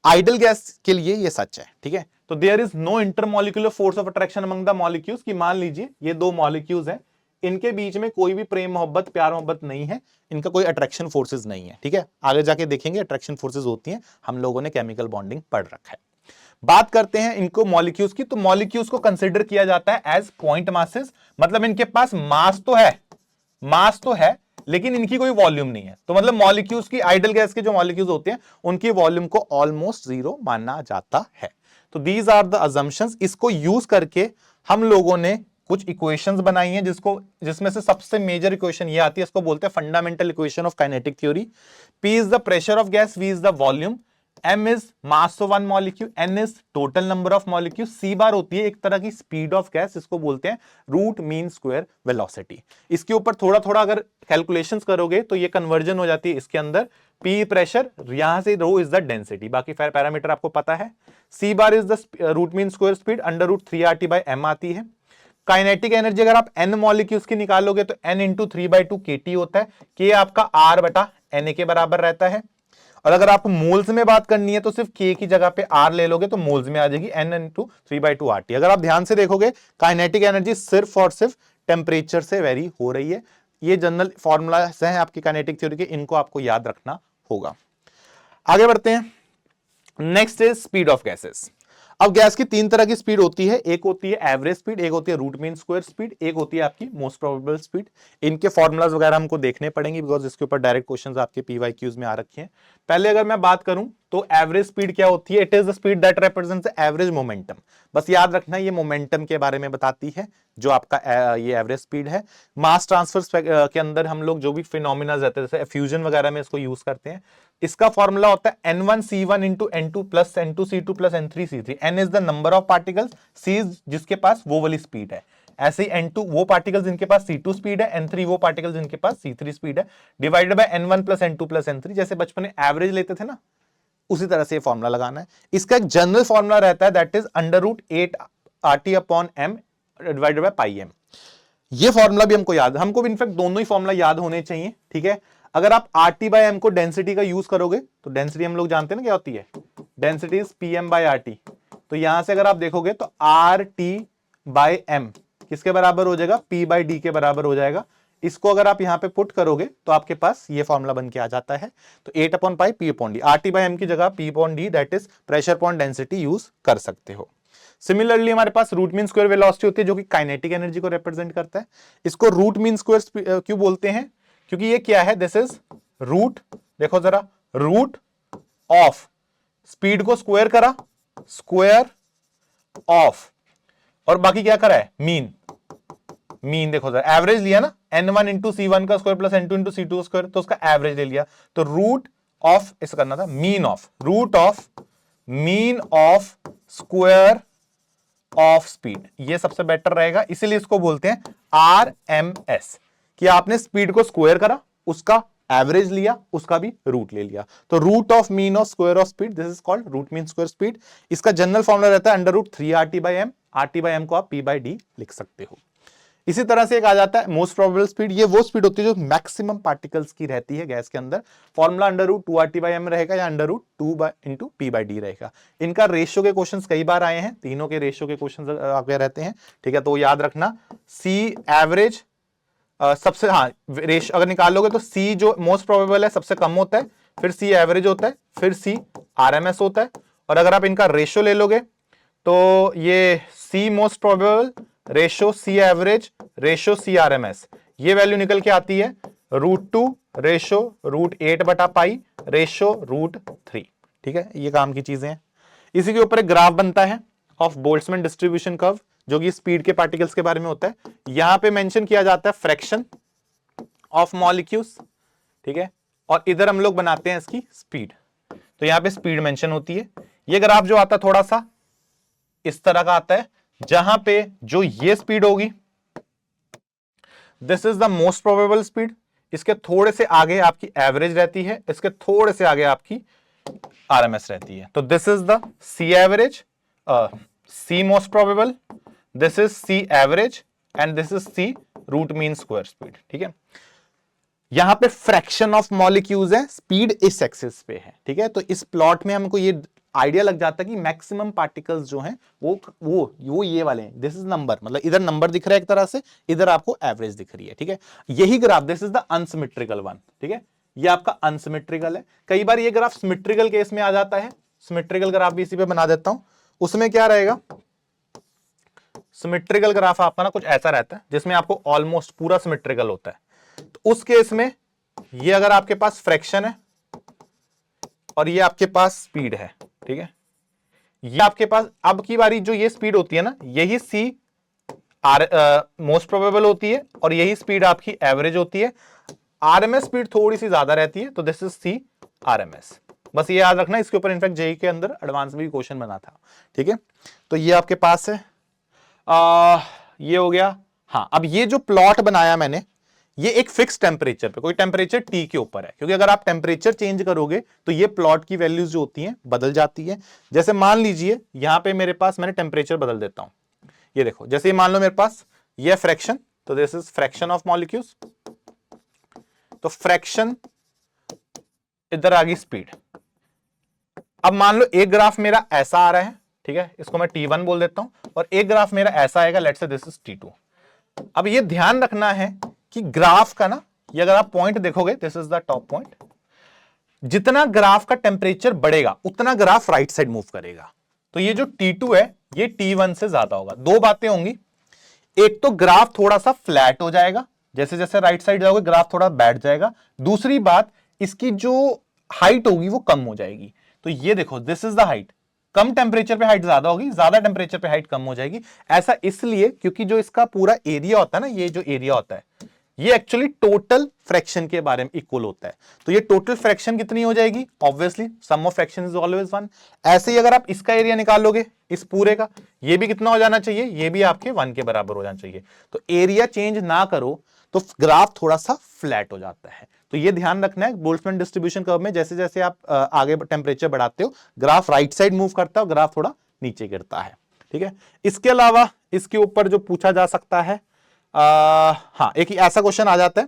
आइडल गैस के लिए ये सच है। ठीक है, तो there is no intermolecular force of attraction among the molecules, कि मान लीजिए ये दो मॉलिक्यूल्स हैं, इनके बीच में कोई भी प्रेम मोहब्बत प्यार मोहब्बत नहीं है, इनका कोई अट्रैक्शन फोर्सेज नहीं है। ठीक है, आगे जाके देखेंगे अट्रैक्शन फोर्सेज होती हैं, हम लोगों ने केमिकल बॉन्डिंग पढ़ रखा है। बात करते हैं इनको मॉलिक्यूल्स की, तो मॉलिक्यूल्स को कंसिडर किया जाता है एज पॉइंट मासेस, मतलब इनके पास मास तो है लेकिन इनकी कोई वॉल्यूम नहीं है। तो मतलब मॉलिक्यूल्स की, आइडल गैस के जो मॉलिक्यूल्स होते हैं उनकी वॉल्यूम को ऑलमोस्ट जीरो माना जाता है। तो दीज आर द अजम्पशंस। इसको यूज करके हम लोगों ने कुछ इक्वेशंस बनाई हैं, जिसमें से सबसे मेजर इक्वेशन ये आती है, इसको बोलते हैं fundamental equation of kinetic theory. P is the pressure of gas, V is the volume, M is mass of one molecule, N is total number of molecule, C बार होती है एक तरह की स्पीड ऑफ गैस, इसको बोलते हैं root mean square velocity. इसके ऊपर थोड़ा थोड़ा अगर कैलकुलेशंस करोगे तो ये कन्वर्जन हो जाती है इसके अंदर, P प्रेशर, यहां से रो इज द डेंसिटी, बाकी पैरामीटर आपको पता है। C bar is the root mean square speed, under root 3RT/m आती है। काइनेटिक एनर्जी अगर आप n मॉलिक्यूल्स की निकालोगे तो n इंटू 3/2 kT होता है, K आपका R/Na के बराबर रहता है। और अगर आपको मोल्स में बात करनी है तो सिर्फ K की जगह पे R ले लोगे तो मोल्स में आ जाएगी, n इंटू 3/2 RT। अगर आप ध्यान से देखोगे काइनेटिक एनर्जी सिर्फ और सिर्फ टेम्परेचर से वेरी हो रही है। ये जनरल फॉर्मूला हैं आपकी काइनेटिक थ्योरी के, इनको आपको याद रखना होगा। आगे बढ़ते हैं। Next is speed of gases. अब गैस की तीन तरह की स्पीड होती है, एक होती है एवरेज स्पीड, एक होती है रूट मीन स्क्वायर स्पीड, एक होती है आपकी मोस्ट प्रोबेबल स्पीड। इनके फॉर्मूलाज वगैरह हमको देखने पड़ेंगे बिकॉज इसके ऊपर डायरेक्ट क्वेश्चंस आपके PYQs में आ रखे हैं। पहले अगर मैं बात करूं तो एवरेज स्पीड क्या होती है, it is the speed that represents the average momentum. बस याद रखना ये मोमेंटम के बारे में बताती है, जो आपका ये एवरेज स्पीड है। मास ट्रांसफर के अंदर हम लोग जो भी फिनोमिना रहते हैं जैसे फ्यूजन वगैरह में इसको यूज करते हैं, इसका फॉर्मूला होता है N1C1 into N2 plus N2C2 plus N3C3। N is the number of particles, C जिसके पास वो वाली स्पीड है, ऐसे ही N2 वो पार्टिकल्स जिनके पास C2 स्पीड है, N3 वो पार्टिकल्स जिनके पास C3 स्पीड है, divided by N1 plus N2 plus N3। जैसे बचपन में एवरेज लेते थे ना, उसी तरह से ये फॉर्मूला लगाना है। इसका एक जनरल फॉर्मूला रहता है that is √8 RT upon m divided by pi m। ये फॉर्मूला भी हमको भी इनफैक्ट दोनों ही फॉर्मूला याद होने चाहिए, ठीक है। अगर आप RT बाय m को डेंसिटी का यूज करोगे तो डेंसिटी हम लोग जानते हैं ना क्या होती है, density is PM by RT। तो यहां से अगर आप देखोगे तो RT बाय m किसके बराबर हो जाएगा, P बाय D के बराबर हो जाएगा। इसको अगर आप यहां पे पुट करोगे तो आपके पास ये फॉर्मूला बन के आ जाता है। तो 8 upon pi P upon D, RT by m की जगह P upon D that is pressure upon density use कर सकते हो। सिमिलरली हमारे पास रूट मीन स्क्वायर वेलोसिटी होती है जो कि काइनेटिक एनर्जी को रिप्रेजेंट करता है। इसको रूट मीन स्क्वायर क्यों बोलते हैं, क्योंकि ये क्या है, दिस इज रूट, देखो जरा, रूट ऑफ स्पीड को स्क्वायर करा, स्क्वायर ऑफ, और बाकी क्या करा है, मीन देखो जरा, एवरेज लिया ना, n1 इंटू C1 का square plus n2 into C2 square, तो उसका एवरेज ले लिया। तो रूट ऑफ, इसका करना था mean of, root of mean of square of speed, ये सबसे बेटर रहेगा। इसीलिए इसको बोलते हैं RMS, कि आपने स्पीड को स्क्वायर करा, उसका एवरेज लिया, उसका भी रूट ले लिया। तो root of mean of square of speed, this is called root mean square speed. इसका जनरल फॉर्मूला रहता है √3 RT by m। RT by m को आप P बाय D लिख सकते हो। इसी तरह से एक आ जाता है मोस्ट प्रोबेबल स्पीड। ये वो स्पीड होती है जो मैक्सिमम पार्टिकल्स की रहती है गैस के अंदर। फॉर्मूला √2 RT बाय m रहेगा या √2 इंटू P बाय D रहेगा। इनका रेशियो के क्वेश्चंस कई बार आए हैं, तीनों के रेशियो के क्वेश्चंस आगे रहते हैं, ठीक है। तो याद रखना, C एवरेज सबसे, हाँ रेशियो अगर निकालोगे तो C जो मोस्ट प्रोबेबल है सबसे कम होता है, फिर C एवरेज होता है, फिर C RMS होता है। और अगर आप इनका रेशियो ले लोगे तो ये C most probable ratio C average ratio C RMS, ये वैल्यू निकल के आती है √2 रेशियो √8 बटा पाई रेशियो √3, ठीक है। ये काम की चीजें हैं। इसी के ऊपर एक ग्राफ बनता है ऑफ बोल्ट्जमैन डिस्ट्रीब्यूशन कर्व, जो कि स्पीड के पार्टिकल्स के बारे में होता है। यहां पे मेंशन किया जाता है फ्रैक्शन ऑफ मॉलिक्यूल्स, ठीक है, और इधर हम लोग बनाते हैं इसकी स्पीड। तो यहां पे स्पीड मेंशन होती है। ये ग्राफ जो आता है थोड़ा सा इस तरह का आता है, जहां पे जो ये स्पीड होगी this is the most probable speed, इसके थोड़े से आगे आपकी एवरेज रहती है, इसके थोड़े से आगे आपकी RMS रहती है। तो this is the C average, C most probable, this is C average and this is C root mean square speed, ठीक है। यहां पे फ्रैक्शन ऑफ मॉलिक्यूल्स है, स्पीड इस एक्सिस पे है, ठीक है। तो इस प्लॉट में हमको ये आइडिया लग जाता है कि मैक्सिमम पार्टिकल्स जो हैं वो ये वाले हैं। दिस इज नंबर, मतलब इधर नंबर दिख रहा है एक तरह से, इधर आपको एवरेज दिख रही है, ठीक है। यही graph, this is the unsymmetrical one, ठीक है, ये आपका अनसिमेट्रिकल है। कई बार ये ग्राफ सिमेट्रिकल केस में आ जाता है, सिमेट्रिकल ग्राफ भी इसी पे बना देता हूं। उसमें क्या रहेगा, सिमेट्रिकल ग्राफ आपका ना कुछ ऐसा रहता है जिसमें आपको ऑलमोस्ट पूरा सिमेट्रिकल होता है। तो उस केस में ये अगर आपके पास फ्रैक्शन है और ये आपके पास स्पीड है, ठीक है, ये आपके पास अब की बारी जो ये स्पीड होती है ना, यही C मोस्ट प्रोबेबल होती है और यही स्पीड आपकी एवरेज होती है। RMS स्पीड थोड़ी सी ज्यादा रहती है, तो दिस इज C RMS। बस ये याद रखना, इसके ऊपर इनफैक्ट जेईई के अंदर एडवांस में भी क्वेश्चन बना था, ठीक है। तो ये आपके पास है, ये हो गया। हाँ, अब ये जो प्लॉट बनाया मैंने, ये एक फिक्स टेम्परेचर पे, कोई टेम्परेचर T के ऊपर है, क्योंकि अगर आप टेम्परेचर चेंज करोगे तो ये प्लॉट की वैल्यूज जो होती हैं बदल जाती है। जैसे मान लीजिए यहां पे मेरे पास, मैंने टेम्परेचर बदल देता हूं, ये देखो, जैसे मान लो मेरे पास ये फ्रैक्शन, तो this is fraction of molecules, तो फ्रैक्शन, इधर आ गई स्पीड। अब मान लो एक ग्राफ मेरा ऐसा आ रहा है, ठीक है, इसको मैं T1 बोल देता हूं, और एक ग्राफ मेरा ऐसा आएगा, let's say this is T2। अब ये ध्यान रखना है कि ग्राफ का ना, ये अगर आप पॉइंट देखोगे, this is the top point, जितना ग्राफ का टेम्परेचर बढ़ेगा उतना ग्राफ राइट साइड मूव करेगा। तो ये जो T2 है ये T1 से ज्यादा होगा। दो बातें होंगी, एक तो ग्राफ थोड़ा सा फ्लैट हो जाएगा, जैसे जैसे राइट साइड जाओगे ग्राफ थोड़ा बैठ जाएगा। दूसरी बात, इसकी जो हाइट होगी वो कम हो जाएगी। तो ये देखो, this is the height, come temperature पे हाइट ज्यादा होगी, ज्यादा टेम्परेचर पे हाइट कम हो जाएगी। ऐसा इसलिए क्योंकि जो इसका पूरा एरिया होता है ना, ये जो एरिया होता है ये एक्चुअली टोटल फ्रैक्शन के बारे में इक्वल होता है। तो ये टोटल फ्रैक्शन कितनी हो जाएगी, obviously sum of fraction is always 1। ऐसे ही अगर आप इसका एरिया निकालोगे इस पूरे का, ये भी कितना हो जाना चाहिए, ये भी आपके 1 के बराबर हो जाना चाहिए। तो एरिया चेंज ना करो तो ग्राफ थोड़ा सा फ्लैट हो जाता है। तो ये ध्यान रखना है बोल्ट्जमैन डिस्ट्रीब्यूशन कर्व में, जैसे जैसे आप आगे टेम्परेचर बढ़ाते हो ग्राफ राइट साइड मूव करता है और ग्राफ थोड़ा नीचे गिरता है। ठीक है, इसके अलावा इसके ऊपर जो पूछा जा सकता है, हाँ एक ऐसा क्वेश्चन आ जाता है,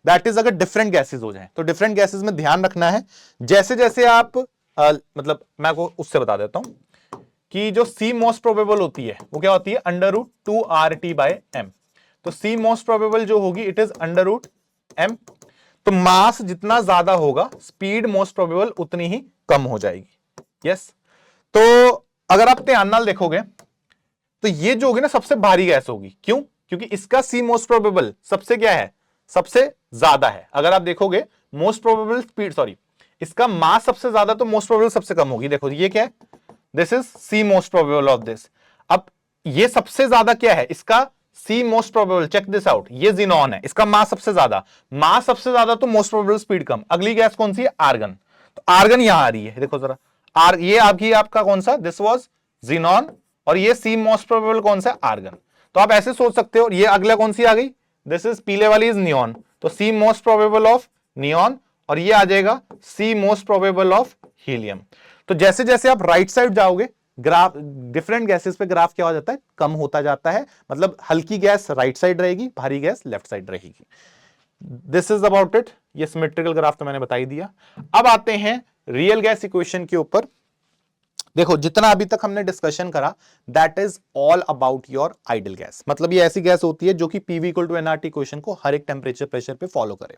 दैट इज अगर डिफरेंट गैसेज हो जाए, तो डिफरेंट गैसेज में ध्यान रखना है जैसे जैसे आप मतलब मैं आपको उससे बता देता हूं कि जो सी मोस्ट प्रोबेबल होती है वो क्या होती है, √2RT/m। तो सी मोस्ट प्रोबेबल जो होगी इट इज √m। तो मास जितना ज्यादा होगा स्पीड मोस्ट प्रोबेबल उतनी ही कम हो जाएगी। यस, तो अगर आप ध्यान नाल देखोगे तो ये जो होगी ना सबसे भारी गैस होगी। क्यों? क्योंकि इसका सी मोस्ट प्रोबेबल सबसे क्या है, सबसे ज्यादा है। अगर आप देखोगे मोस्ट प्रोबेबल स्पीड, सॉरी इसका मास सबसे ज्यादा तो मोस्ट प्रोबेबल सबसे कम होगी। देखो ये क्या है, this is C most probable of this. अब ये सबसे ज्यादा क्या है, इसका C most probable, check this out, ये जिनॉन है, इसका मास सबसे ज्यादा, मास सबसे ज्यादा तो मोस्ट प्रोबेबल स्पीड कम। अगली गैस कौन सी है, आर्गन। तो आर्गन यहां आ रही है, देखो जरा ये आपका कौन सा, दिस वाज जिनॉन, और ये सी मोस्ट प्रोबेबल कौन सा, आर्गन। तो आप ऐसे सोच सकते हो, ये अगला कौन सी आ गई, दिस इज पीले वाली इज नियॉन, तो सी मोस्ट प्रोबेबल ऑफ नियॉन, और ये आ जाएगा सी मोस्ट प्रोबेबल ऑफ हीलियम। तो जैसे जैसे आप राइट साइड जाओगे ग्राफ डिफरेंट गैसेस पे ग्राफ क्या हो जाता है, कम होता जाता है। मतलब हल्की गैस राइट साइड रहेगी, भारी गैस लेफ्ट साइड रहेगी। This is about it. ये सिमेट्रिकल ग्राफ तो मैंने बता ही दिया। अब आते हैं रियल गैस इक्वेशन के ऊपर। देखो जितना अभी तक हमने डिस्कशन करा that is all about your idol gas. मतलब ये ऐसी गैस होती है जो कि PV = nRT इक्वेशन को हर एक टेम्परेचर प्रेशर पे फॉलो करे।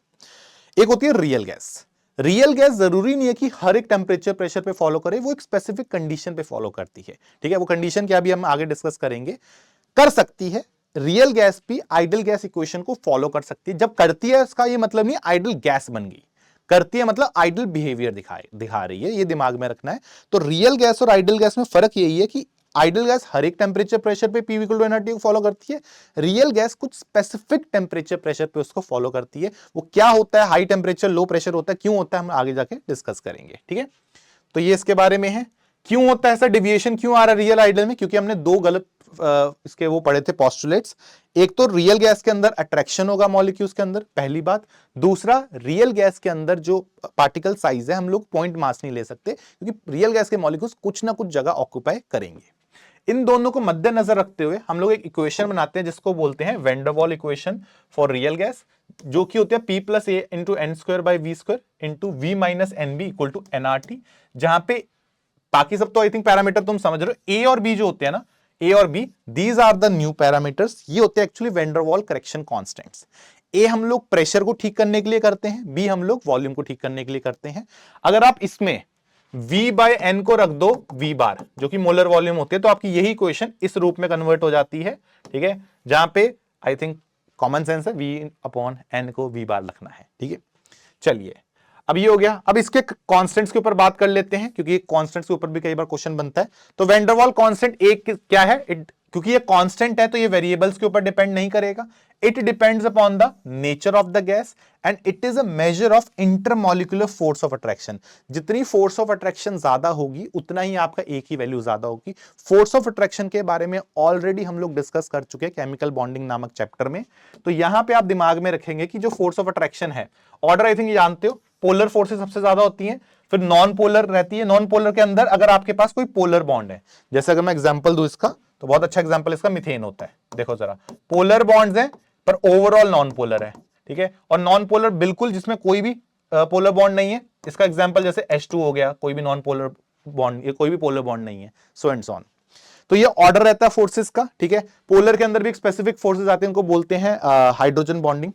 एक होती है रियल गैस। रियल गैस जरूरी नहीं है कि हर एक टेम्परेचर प्रेशर पे फॉलो करे, वो एक स्पेसिफिक कंडीशन पे फॉलो करती है। ठीक है, वो कंडीशन क्या भी हम आगे डिस्कस करेंगे। कर सकती है रियल गैस भी आइडल गैस इक्वेशन को फॉलो कर सकती है। जब करती है इसका ये मतलब नहीं आइडल गैस बन गई, करती है मतलब आइडल बिहेवियर दिखा रही है, ये दिमाग में रखना है। तो रियल गैस और आइडल गैस में फर्क यही है कि आइडल गैस हर एक टेम्परेचर प्रेशर पे PV = nRT को फॉलो करती है, रियल गैस कुछ स्पेसिफिक टेम्परेचर प्रेशर पे उसको फॉलो करती है। वो क्या होता है, हाई टेम्परेचर लो प्रेशर होता है, क्यों होता है, हम आगे जाके डिस्कस करेंगे। ठीक है, तो ये इसके बारे में है, क्यों होता है ऐसा डेविएशन, क्यों आ रहा है रियल आइडल में, क्योंकि हमने दो गलत इसके वो पढ़े थे पोस्टुलेट्स। एक तो रियल गैस के अंदर अट्रैक्शन होगा मॉलिक्यूल्स के अंदर, पहली बात। दूसरा, रियल गैस के अंदर जो पार्टिकल साइज है हम लोग पॉइंट मास नहीं ले सकते, क्योंकि रियल गैस के मॉलिक्यूल्स कुछ ना कुछ जगह ऑक्यूपाई करेंगे। इन दोनों को मद्देनजर रखते हुए हम लोग एक इक्वेशन बनाते हैं जिसको बोलते हैं वैन डर वाल इक्वेशन फॉर रियल गैस, जो कि होती है P + A × n² / v² × v - nb = nRT। जहां पे बाकी सब तो आई थिंक पैरामीटर तुम समझ रहे हो, ए और बी जो होते हैं ना, ए और B, these are the new parameters. ये होते हैं एक्चुअली वैन डर वाल करेक्शन कांस्टेंट्स। ए हम लोग प्रेशर को ठीक करने के लिए करते हैं, बी हम लोग वॉल्यूम को ठीक करने के लिए करते हैं। अगर आप इसमें V/n को रख दो V बार, जो कि मोलर वॉल्यूम होती है, तो आपकी यही इक्वेशन इस रूप में कन्वर्ट हो जाती है। ठीक है, जहां पे आई थिंक कॉमन सेंस है, V/n को V बार रखना है। ठीक है, चलिए अब ये हो गया। अब इसके कांस्टेंट्स के ऊपर बात कर लेते हैं, क्योंकि कांस्टेंट्स के ऊपर भी कई बार क्वेश्चन बनता है। तो वैन डर वाल कांस्टेंट एक क्या है, क्योंकि ये कांस्टेंट है तो ये वेरिएबल्स के ऊपर डिपेंड नहीं करेगा। It depends upon the nature of the gas and it is a measure of intermolecular force of attraction. जितनी फोर्स ऑफ अट्रैक्शन ज्यादा होगी उतना ही आपका एक ही वैल्यू ज्यादा होगी। फोर्स ऑफ अट्रैक्शन के बारे में ऑलरेडी हम लोग डिस्कस कर चुके हैं केमिकल बॉन्डिंग नामक चैप्टर में। तो यहां पे आप दिमाग में रखेंगे कि जो फोर्स ऑफ अट्रैक्शन है, ऑर्डर आई थिंक जानते हो, पोलर फोर्सेस सबसे ज्यादा होती हैं, फिर नॉन पोलर रहती है। नॉन पोलर के अंदर अगर आपके पास कोई पोलर बॉन्ड है, जैसे अगर मैं एग्जांपल दूं इसका, तो बहुत अच्छा एग्जांपल इसका मिथेन होता है। देखो जरा, पोलर बॉन्ड्स हैं पर ओवरऑल नॉन पोलर है। ठीक है, और नॉन पोलर बिल्कुल जिसमें कोई भी पोलर बॉन्ड नहीं है, इसका एग्जांपल जैसे H2 हो गया, कोई भी नॉन पोलर बॉन्ड, ये कोई भी पोलर बॉन्ड नहीं है, सो एंड सो ऑन। तो ये ऑर्डर रहता है फोर्सेस का। ठीक है, पोलर के अंदर भी एक स्पेसिफिक फोर्सेस आते हैं, उनको बोलते हैं हाइड्रोजन बॉन्डिंग,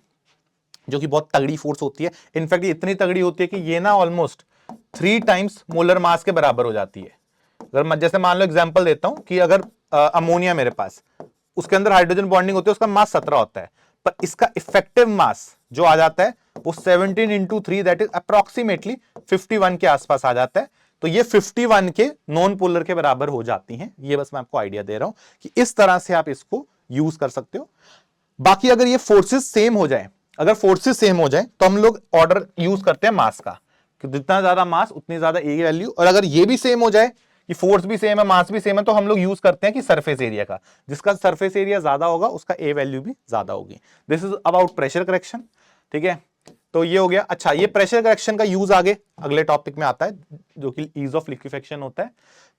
जो कि बहुत तगड़ी फोर्स होती है। इनफैक्ट ये इतनी तगड़ी होती है कि ये ना ऑलमोस्ट 3 टाइम्स मोलर मास के बराबर हो जाती है। अगर जैसे मान लो एग्जांपल देता हूं कि अगर अमोनिया मेरे पास, उसके अंदर हाइड्रोजन बॉन्डिंग होती है, उसका मास 17 होता है, पर इसका इफेक्टिव मास जो आ जाता है वो 17 × 3 दैट इज अप्रोक्सीमेटली 51 के आसपास आ जाता है। तो ये 51 के नॉन पोलर के बराबर हो जाती हैं। ये बस मैं आपको आइडिया दे रहा हूं कि इस तरह से आप इसको यूज कर सकते हो। बाकी अगर ये फोर्सेस सेम हो जाए, अगर फोर्सेस सेम हो जाए तो हम लोग ऑर्डर यूज करते हैं मास का, कि जितना ज्यादा मास उतनी ज्यादा ए वैल्यू। और अगर ये भी सेम हो जाए कि फोर्स भी सेम है मास भी सेम है, तो हम लोग यूज करते हैं कि सरफेस एरिया का, जिसका सरफेस एरिया ज्यादा होगा उसका ए वैल्यू भी ज्यादा होगी। This is about pressure correction. ठीक है, तो ये हो गया। अच्छा, ये प्रेशर करेक्शन का यूज आगे अगले टॉपिक में आता है जो कि ईज ऑफ लिक्विफेक्शन होता है।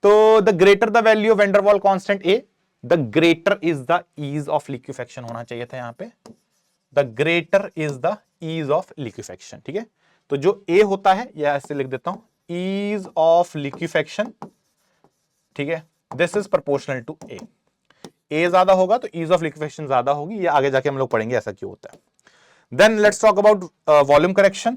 तो the greater the value of van der Waals constant a, the greater is the ease of liquefaction होना चाहिए था यहां पे, the greater is the ease of liquefaction. ठीक है, तो जो ए होता है या ऐसे लिख देता हूं, ईज ऑफ लिक्विफेक्शन, ठीक है, दिस इज प्रोपोर्शनल टू ए। ए ज्यादा होगा तो ईज ऑफ लिक्विफेक्शन ज्यादा होगी, ये आगे जाके हम लोग पढ़ेंगे ऐसा क्यों होता है। Then let's talk about volume correction.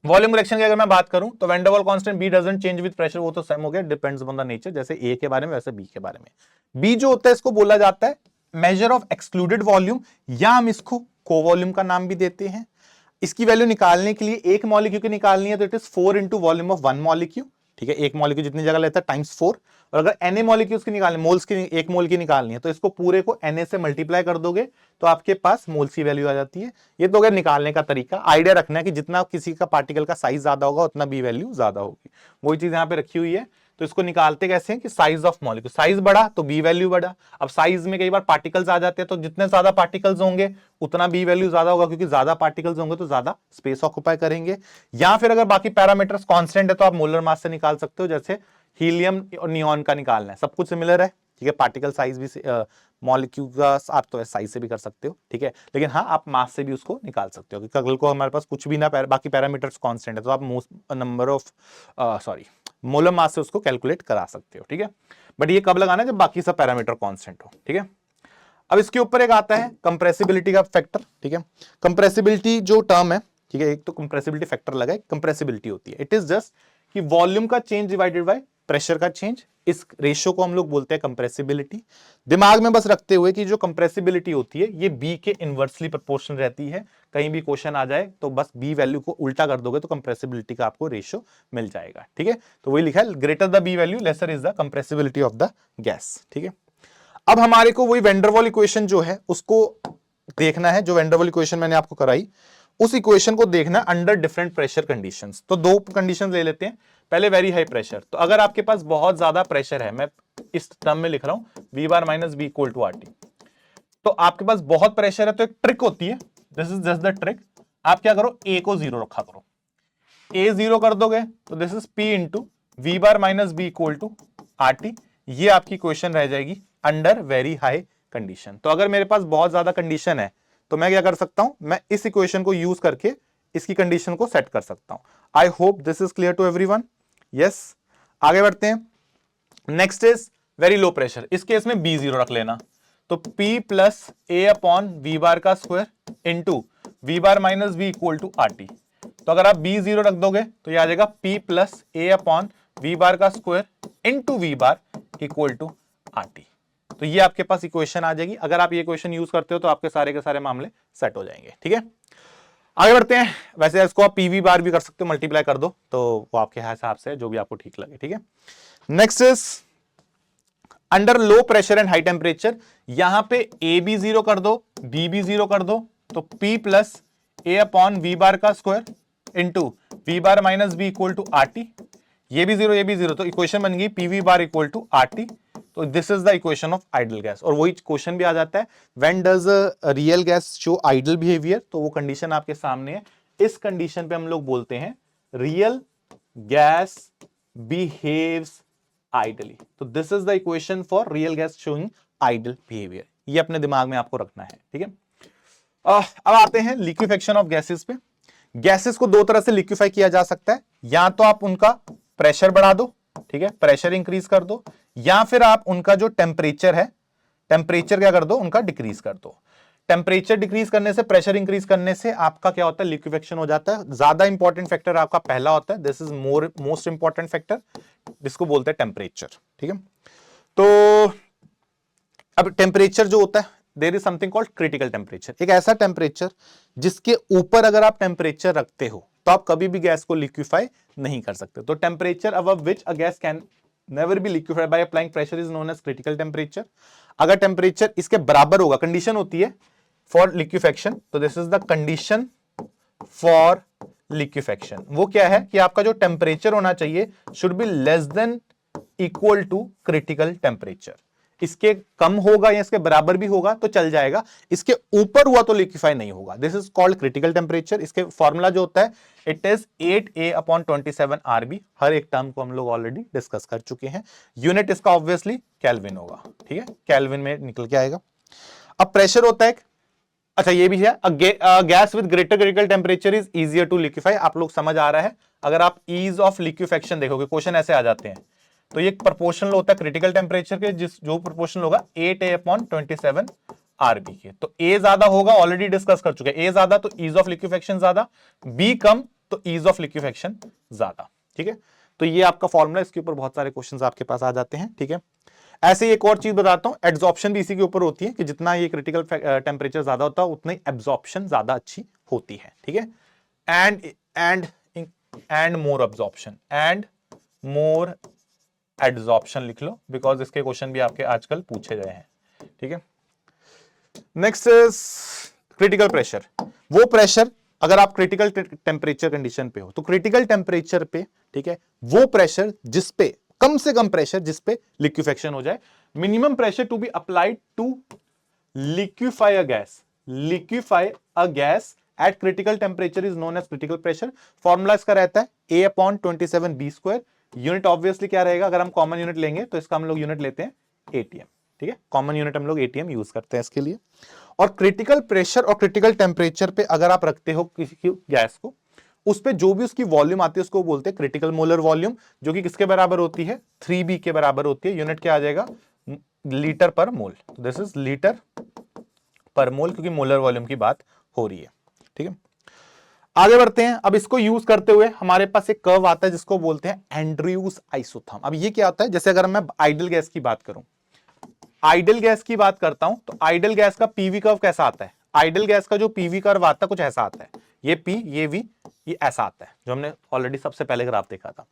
Volume correction की अगर मैं बात करूं तो van der Waals constant B doesn't change with pressure, वो तो सेम हो गया, डिपेंड्स ऑन द नेचर, जैसे ए के बारे में वैसे बी के बारे में। बी जो होता है इसको बोला जाता है मेजर ऑफ एक्सक्लूडेड वॉल्यूम, या हम इसको को वॉल्यूम का नाम भी देते हैं। इसकी वैल्यू निकालने के लिए एक मॉलिक्यूल की निकालनी है तो it is 4 into volume of one molecule. ठीक है, एक मॉलिक्यूल जितनी जगह लेता है टाइम्स 4, और अगर Na मॉलिक्यूल्स की निकालनी, मोल्स की, एक मोल की निकालनी है तो इसको पूरे को Na से मल्टीप्लाई कर दोगे तो आपके पास मोल्स की वैल्यू आ जाती है। ये तो अगर निकालने का तरीका, आइडिया रखना है कि जितना किसी का पार्टिकल का साइज ज्यादा होगा उतना बी वैल्यू ज्यादा होगी, वही चीज यहाँ पे रखी हुई है। तो इसको निकालते कैसे हैं कि साइज ऑफ मॉलिक्यूल, साइज बढ़ा तो बी वैल्यू बढ़ा। अब साइज में कई बार पार्टिकल्स आ जाते हैं, तो जितने ज्यादा पार्टिकल्स होंगे उतना बी वैल्यू ज्यादा होगा, क्योंकि ज्यादा पार्टिकल्स होंगे तो ज्यादा स्पेस ऑक्युपाई करेंगे। या फिर अगर बाकी पैरामीटर्स कांस्टेंट है तो आप मोलर मास से निकाल सकते हो, जैसे हीलियम और नियॉन का निकालना है, सब कुछ सिमिलर है। ठीक है, पार्टिकल साइज भी मॉलिक्यूल का आप तो साइज से भी कर सकते हो। ठीक है, लेकिन हाँ आप मास से भी उसको निकाल सकते हो, क्योंकि अगल को हमारे पास कुछ भी ना बाकी पैरामीटर्स कांस्टेंट है तो आप नंबर ऑफ मोलर मास से उसको कैलकुलेट करा सकते हो। ठीक है, बट ये कब लगाना है, जब बाकी सब पैरामीटर कांस्टेंट हो। ठीक है, अब इसके ऊपर एक आता है कंप्रेसिबिलिटी का फैक्टर। ठीक है, कंप्रेसिबिलिटी जो टर्म है, ठीक है, एक तो कंप्रेसिबिलिटी फैक्टर लगा है, कंप्रेसिबिलिटी होती है, इट इज जस्ट कि वॉल्यूम का चेंज डिवाइडेड बाय प्रेशर का चेंज, इस रेशियो को हम लोग बोलते हैं कंप्रेसिबिलिटी। दिमाग में बस रखते हुए कि जो कंप्रेसिबिलिटी होती है ये बी के इनवर्सली प्रोपोर्शनल रहती है। कहीं भी क्वेश्चन आ जाए तो बस बी वैल्यू को उल्टा कर दोगे तो कंप्रेसिबिलिटी का आपको रेशियो मिल जाएगा। ठीक है, तो वही लिखा है, greater the B value lesser is the compressibility of the gas. ठीक है, अब हमारे को वही वैन डर वाल इक्वेशन जो है उसको देखना है, जो वैन डर वाल इक्वेशन मैंने आपको कराई उस इक्वेशन को देखना है अंडर डिफरेंट प्रेशर कंडीशंस। तो दो कंडीशंस ले लेते हैं। पहले वेरी हाई प्रेशर, तो अगर आपके पास बहुत ज्यादा प्रेशर है, मैं इस टर्म में लिख रहा हूं V bar minus B equal to R T, तो आपके पास बहुत प्रेशर है तो एक ट्रिक होती है, this is just the trick. आप क्या करो, ए को जीरो रखा करो, ए जीरो कर दोगे तो this is P into V bar minus B equal to R T. ये आपकी क्वेश्चन रह जाएगी अंडर वेरी हाई कंडीशन। तो अगर मेरे पास बहुत ज्यादा कंडीशन है तो मैं क्या कर सकता हूं, मैं इस इक्वेशन को यूज करके इसकी कंडीशन को सेट कर सकता हूं। I hope this is clear to everyone. Yes, आगे बढ़ते हैं। Next is very low pressure, इस केस में बी जीरो रख लेना, तो P plus a upon V bar का square into V bar minus B equal to R T. तो अगर आप बी जीरो रख दोगे तो ये आ जाएगा P plus a upon V bar का square into V bar equal to R T. तो ये आपके पास इक्वेशन आ जाएगी। अगर आप ये इक्वेशन यूज करते हो तो आपके सारे के सारे मामले सेट हो जाएंगे। ठीक है, आगे बढ़ते हैं। वैसे इसको आप पीवी बार भी कर सकते हो, मल्टीप्लाई कर दो तो वो आपके हिसाब से जो भी आपको ठीक लगे। ठीक है, next is under low pressure and high temperature, यहां पे ए भी जीरो कर दो, बी भी जीरो कर दो, तो P plus a upon V bar का square into V bar minus B equal to R T. ये भी जीरो, ये भी जीरो, तो इक्वेशन बन गई PV bar equal to R T. तो this is the equation of ideal gas. और वही क्वेश्चन भी आ जाता है, when does a real gas show ideal behaviour, तो वो कंडीशन आपके सामने है। इस कंडीशन पे हम लोग बोलते हैं रियल गैस बिहेव्स आइडली। तो this is the equation for real gas showing ideal behaviour, ये अपने दिमाग में आपको रखना है। ठीक है, अब आते हैं लिक्विफेक्शन ऑफ गैसेस पे। गैसेस को दो तरह से लिक्विफाई किया जा सकता है, या तो आप उनका प्रेशर बढ़ा दो, ठीक है, प्रेशर इंक्रीज कर दो, या फिर आप उनका जो टेम्परेचर है, टेम्परेचर क्या कर दो, उनका डिक्रीज कर दो। टेम्परेचर डिक्रीज करने से, प्रेशर इंक्रीज करने से आपका क्या होता है, लिक्विफेक्शन हो जाता है। ज्यादा इंपॉर्टेंट फैक्टर आपका पहला होता है, this is most important factor, जिसको बोलते हैं टेम्परेचर। ठीक है, तो अब टेम्परेचर जो होता है, there is something called critical temperature, एक ऐसा टेम्परेचर जिसके ऊपर अगर आप टेम्परेचर रखते हो तो आप कभी भी गैस को लिक्विफाई नहीं कर सकते। तो temperature above which a gas can never be liquefied by applying pressure is known as critical temperature. अगर टेम्परेचर इसके बराबर होगा, कंडीशन होती है फॉर लिक्विफेक्शन, तो this is the condition for liquefaction. वो क्या है कि आपका जो टेम्परेचर होना चाहिए should be less than equal to critical temperature. इसके कम होगा या इसके बराबर भी होगा तो चल जाएगा, इसके ऊपर हुआ तो लिक्विफाई नहीं होगा। This is called critical temperature. इसके फॉर्मूला जो होता है इट इज 8a/27 RB। हर एक टर्म को हम लोग ऑलरेडी डिस्कस कर चुके हैं। यूनिट इसका ऑब्वियसली केल्विन होगा, ठीक है, केल्विन में निकल के आएगा। अब प्रेशर होता है, अच्छा ये भी है, gas with greater critical temperature is easier to liquefy. आप लोग समझ आ रहा है, अगर आप ईज ऑफ लिक्विफेक्शन देखोगे, क्वेश्चन ऐसे आ जाते हैं, तो ये प्रोपोर्शनल होता है क्रिटिकल टेम्परेचर के, जो प्रोपोर्शनल होगा 8a/27 RB के। तो ए ज्यादा होगा, ऑलरेडी डिस्कस कर चुके हैं, ए ज्यादा तो ईज ऑफ लिक्विफेक्शन ज्यादा, बी कम तो ईज ऑफ लिक्विफेक्शन ज्यादा, ठीक है। तो ये आपका फॉर्मूला, इसके ऊपर बहुत सारे क्वेश्चंस आपके पास आ जाते हैं, ठीक है। ऐसे ही एक और चीज बताता हूं, एब्जॉर्प्शन भी इसी के ऊपर होती है कि जितना ये क्रिटिकल टेम्परेचर ज्यादा होता है उतनी एब्जॉर्प्शन ज्यादा अच्छी होती है, ठीक है। And more absorption, and more adsorption लिख लो, बिकॉज इसके क्वेश्चन भी आपके आजकल पूछे गए हैं, ठीक है। Next is critical pressure. वो प्रेशर, अगर आप क्रिटिकल टेम्परेचर कंडीशन पे हो तो क्रिटिकल टेम्परेचर पे, ठीक है, वो प्रेशर जिस पे कम से कम प्रेशर जिस पे लिक्विफेक्शन हो जाए। Minimum pressure to be applied to liquefy a gas, liquefy a gas at critical temperature is known as critical pressure. Formula इसका रहता है A/27B²। यूनिट ऑब्वियसली क्या रहेगा, अगर हम कॉमन यूनिट लेंगे तो इसका हम लोग यूनिट लेते हैं ATM, ठीक है, कॉमन यूनिट हम लोग ATM यूज करते हैं इसके लिए। और क्रिटिकल प्रेशर और क्रिटिकल टेम्परेचर पे अगर आप रखते हो किसी की गैस को, उस पे जो भी उसकी वॉल्यूम आती है उसको बोलते हैं क्रिटिकल मोलर वॉल्यूम, जो कि किसके बराबर होती है, 3B के बराबर होती है। यूनिट क्या आ जाएगा, लीटर पर मोल। तो दिस इज लीटर पर मोल, क्योंकि मोलर वॉल्यूम की बात हो रही है, ठीक है। आगे बढ़ते हैं। अब इसको यूज करते हुए हमारे पास एक कर्व आता है जिसको बोलते हैं एंड्रयूज आइसोथर्म। अब ये क्या होता है, जैसे अगर मैं आइडल गैस की बात करूं, आइडल गैस की बात करता हूं तो आइडल गैस का पीवी कर्व कैसा आता है, आइडल गैस का जो पीवी कर्व आता है कुछ ऐसा आता है, ये पी ये वी ये ऐसा आता है, जो हमने ऑलरेडी सबसे पहले ग्राफ देखा था।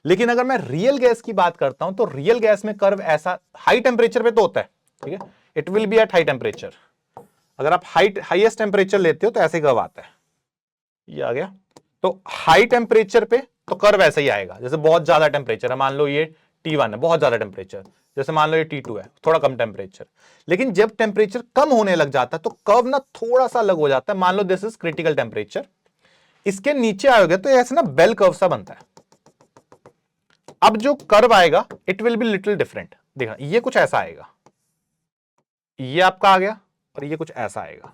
लेकिन अगर मैं रियल गैस की बात करता हूं तो रियल गैस में कर्व ऐसा हाई टेम्परेचर पे तो होता है, ठीक है, it will be at high temperature. अगर आप हाईएस्ट टेम्परेचर लेते हो तो ऐसे कर्व आता है, ये आ गया। तो हाई टेम्परेचर पे तो कर्व ऐसा ही आएगा, जैसे बहुत ज्यादा टेम्परेचर है, मान लो ये T1 है, बहुत ज्यादा टेम्परेचर, जैसे मान लो ये T2 है, थोड़ा कम टेम्परेचर। लेकिन जब टेम्परेचर कम होने लग जाता है तो कर्व ना थोड़ा सा अलग हो जाता है। मान लो दिस इज क्रिटिकल टेम्परेचर, इसके नीचे आओगे तो ऐसे ना बेल कर्व सा बनता है। अब जो कर्व आएगा it will be little different, देखना ये कुछ ऐसा आएगा, ये आपका आ गया, और ये कुछ ऐसा आएगा,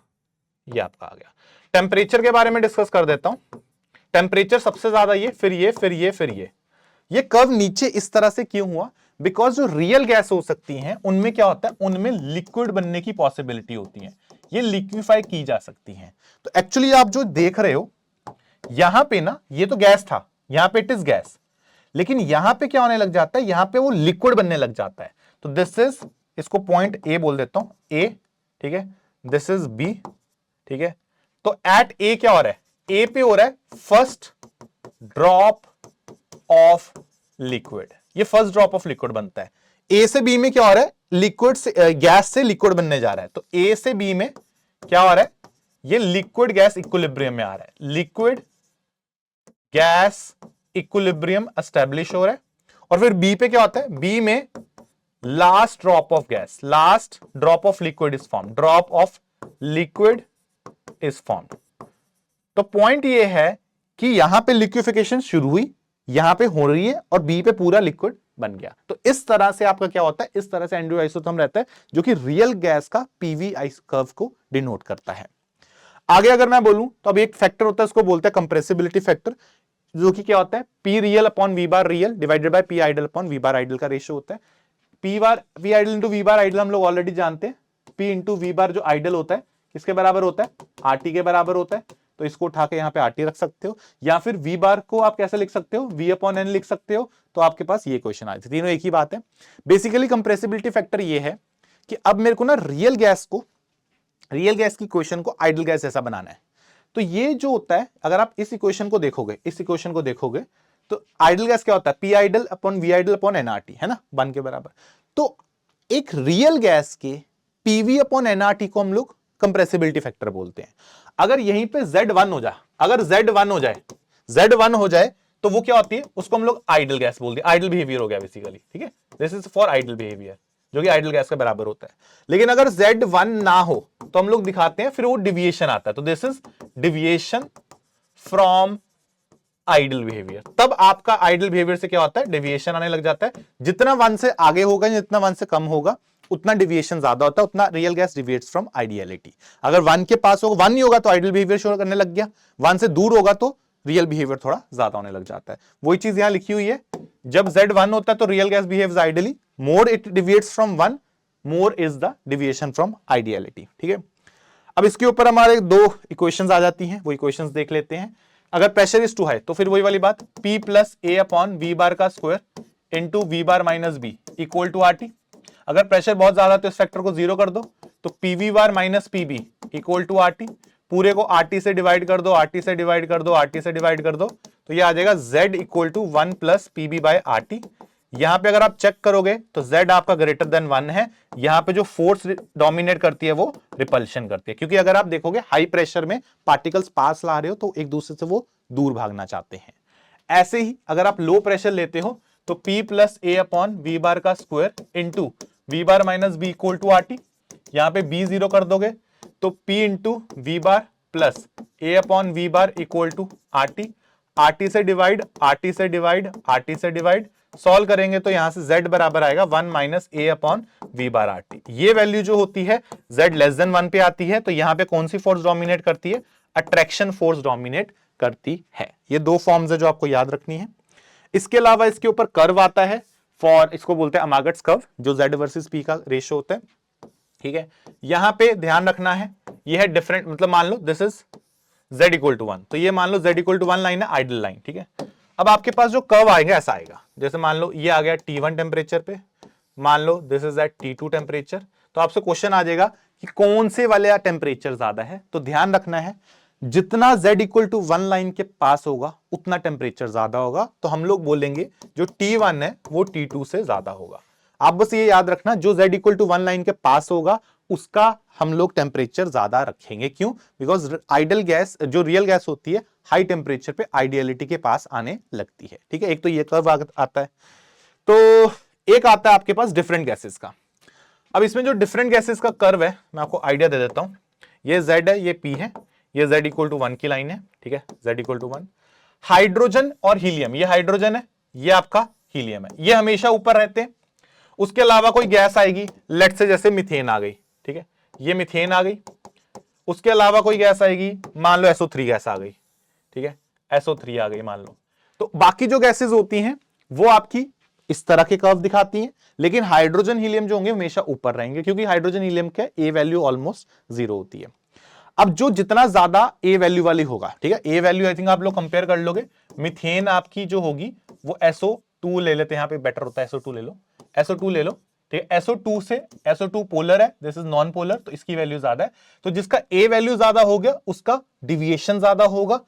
ये आपका आ गया। टेम्परेचर के बारे में डिस्कस कर देता हूं। टेम्परेचर सबसे ज्यादा ये, फिर ये, फिर ये, फिर ये कर्व नीचे इस तरह से क्यों हुआ, बिकॉज जो रियल गैस हो सकती हैं उनमें क्या होता है, उनमें लिक्विड बनने की पॉसिबिलिटी होती है, ये लिक्विफाई की जा सकती हैं। तो एक्चुअली आप जो देख रहे हो यहां पे ना, ये तो गैस था, यहां पे इट इज गैस, लेकिन यहां पे क्या होने लग जाता है, यहां पे वो लिक्विड बनने लग जाता है। तो दिस इज, इसको पॉइंट ए बोल देता हूं, ए, ठीक है, दिस इज बी, ठीक है। तो एट ए क्या हो रहा है, ए पे हो रहा है फर्स्ट ड्रॉप ऑफ लिक्विड, ये फर्स्ट ड्रॉप ऑफ लिक्विड बनता है। ए से बी में क्या हो रहा है, लिक्विड से गैस से लिक्विड बनने जा रहा है। तो ए से बी में क्या हो रहा है, ये लिक्विड गैस इक्विलिब्रियम में आ रहा है, लिक्विड गैस इक्विलिब्रियम एस्टेब्लिश हो रहा है। और फिर बी पे क्या होता है, बी में last drop of gas, last drop of liquid is form, drop of liquid is form. तो पॉइंट ये है कि यहां पे लिक्विफिकेशन शुरू हुई, यहां पे हो रही है, और बी पे पूरा लिक्विड बन गया। तो इस तरह से आपका क्या होता है, इस तरह से एंड्रयू आइसोथर्म रहता है, जो कि रियल गैस का पीवी आइस कर्व को डिनोट करता है। आगे अगर मैं बोलूं तो अब एक फैक्टर होता है, उसको बोलते हैं कंप्रेसिबिलिटी फैक्टर, जो कि क्या होता है, P real upon V bar real divided by P ideal upon V bar ideal का रेशियो होता है। P ideal into V bar ideal हम लोग ऑलरेडी जानते हैं, पी इंटू वी बार जो आइडल होता है किसके बराबर होता है, आरटी के बराबर होता है। तो इसको उठा के यहां पे आरटी रख सकते हो, या फिर वी बार को आप कैसे लिख सकते हो, वी अपॉन एन लिख सकते हो। तो आपके पास ये क्वेश्चन आए थे, तीनों एक ही बात है। बेसिकली कंप्रेसिबिलिटी फैक्टर ये है कि अब मेरे को ना रियल गैस की क्वेश्चन को आइडल गैस जैसा बनाना है। तो ये जो होता है, अगर आप इस इक्वेशन को देखोगे, तो आइडल गैस क्या होता है, P ideal upon V ideal upon NRT, है ना, 1 के बराबर। तो एक रियल गैस के पीवी अपॉन एनआरटी को हम लोग कंप्रेसिबिलिटी फैक्टर बोलते हैं। अगर यहीं पे Z1 हो जाए, अगर Z1 हो जाए तो वो क्या होती है, उसको हम लोग आइडल गैस बोलते हैं, आइडल बिहेवियर हो गया बेसिकली, ठीक है, this is for ideal behaviour. जो कि आइडियल गैस के बराबर होता है। लेकिन अगर Z1 ना हो तो हम लोग दिखाते हैं, फिर वो डिविएशन आता है, तो this is deviation from ideal behaviour. तब आपका आइडियल बिहेवियर से क्या होता है, डेविएशन आने लग जाता है। जितना 1 से आगे होगा, जितना 1 से कम होगा, उतना डिविएशन ज्यादा होता है, उतना रियल गैस डिविएट्स फ्रॉम आइडियलिटी। अगर 1 के पास होगा, 1 नहीं होगा तो आइडियल बिहेवियर शो करने लग गया, 1 से दूर होगा तो रियल बिहेवियर थोड़ा ज्यादा होने लग जाता है। वही चीज यहां लिखी हुई है, जब Z1 होता है तो real gas behaves ideally, more it deviates from 1, more is the deviation from ideality. ठीक है, अब इसके ऊपर हमारे 2 इक्वेशंस आ जाती हैं, वो इक्वेशंस देख लेते हैं। अगर प्रेशर इज टू हाई तो फिर वही वाली बात, P plus a upon V bar का square into V bar minus B equal to RT। अगर प्रेशर बहुत ज्यादा तो इस फैक्टर को 0 कर दो, तो PV bar minus PB equal to RT। पूरे को RT से डिवाइड कर दो, RT से डिवाइड कर दो, RT से डिवाइड कर दो, तो ये आ जाएगा Z equal to 1 plus PB by RT। यहां पे अगर आप चेक करोगे तो Z आपका ग्रेटर देन 1 है। यहां पे जो फोर्स डोमिनेट करती है वो रिपल्शन करती है, क्योंकि अगर आप देखोगे हाई प्रेशर में पार्टिकल्स पास ला रहे हो तो एक दूसरे से वो दूर भागना चाहते हैं। ऐसे ही अगर आप लो प्रेशर लेते हो तो P plus a upon V bar का square into V bar minus B equal to RT। यहां पे B 0 कर दोगे तो P into V bar plus a upon V bar equal to RT। RT से डिवाइड, RT से divide, RT से divide, solve करेंगे तो यहां से Z बराबर आएगा 1 minus a upon V bar RT। ये वैल्यू जो होती है Z लेस देन 1 पे आती है, तो यहां पे कौन सी फोर्स डोमिनेट करती है, अट्रैक्शन फोर्स डोमिनेट करती है। ये 2 फॉर्म्स है जो आपको याद रखनी है। इसके अलावा इसके ऊपर कर्व आता है फॉर, इसको बोलते हैं अमागट्स कर्व, जो Z वर्सेस P का रेशियो होता है। ठीक है, यहां पे ध्यान रखना है, ये है डिफरेंट, मतलब मान लो this is Z equal to 1, तो ये मान लो Z इक्वल टू 1 लाइन है, आइडियल लाइन। ठीक है, अब आपके पास जो कर्व आएगा ऐसा आएगा, जैसे मान लो ये आ गया T1 टेम्परेचर पे, मान लो this is at T2 temperature, तो आपसे क्वेश्चन आ जाएगा कि कौन से वाले टेम्परेचर ज्यादा है। तो ध्यान रखना है, जितना Z इक्वल टू 1 लाइन के पास होगा उतना टेम्परेचर ज्यादा होगा, तो हम लोग बोलेंगे जो T1 है वो T2 से ज्यादा होगा। आप बस ये याद रखना, जो Z इक्वल टू 1 लाइन के पास होगा उसका हम लोग टेम्परेचर ज्यादा रखेंगे। क्यों? बिकॉज आइडियल गैस, जो रियल गैस होती है, हाई टेम्परेचर पे आइडियलिटी के पास आने लगती है। ठीक है, एक तो ये कर्व आता है, तो एक आता है आपके पास डिफरेंट गैसेस का। अब इसमें जो डिफरेंट गैसेस का कर्व है, मैं आपको आइडिया दे देता हूं। ये Z है, ये P है, ये Z इक्वल टू 1 की लाइन है। ठीक है, Z इक्वल टू 1। हाइड्रोजन और हीलियम, ये हाइड्रोजन है, ये आपका हीलियम है, ये हमेशा ऊपर रहते हैं। उसके अलावा कोई गैस आएगी, लेट से जैसे मीथेन आ गई, ठीक है, ये मीथेन आ गई। उसके अलावा कोई गैस आएगी, मान लो SO3 गैस आ गई, ठीक है, SO3 आ गई मान लो। तो बाकी जो गैसेस होती हैं वो आपकी इस तरह के कर्व दिखाती हैं, लेकिन हाइड्रोजन हीलियम जो होंगे हमेशा ऊपर रहेंगे, क्योंकि हाइड्रोजन हीलियम के ए वैल्यू ऑलमोस्ट 0 होती है। अब जो जितना ज्यादा ए वैल्यू वाली होगा, ठीक है, ए वैल्यू आई थिंक आप लोग कंपेयर कर लोगे, मीथेन आपकी जो होगी वो SO2 ले लेते हैं, यहां पे बेटर होता है SO2 ले लो, SO2 ले लो। ठीक है, SO2 से SO2 पोलर है, दिस इज नॉन पोलर, तो इसकी वैल्यू ज्यादा है। तो जिसका ए वैल्यू ज्यादा हो गया उसका डिविएशन ज्यादा होगा।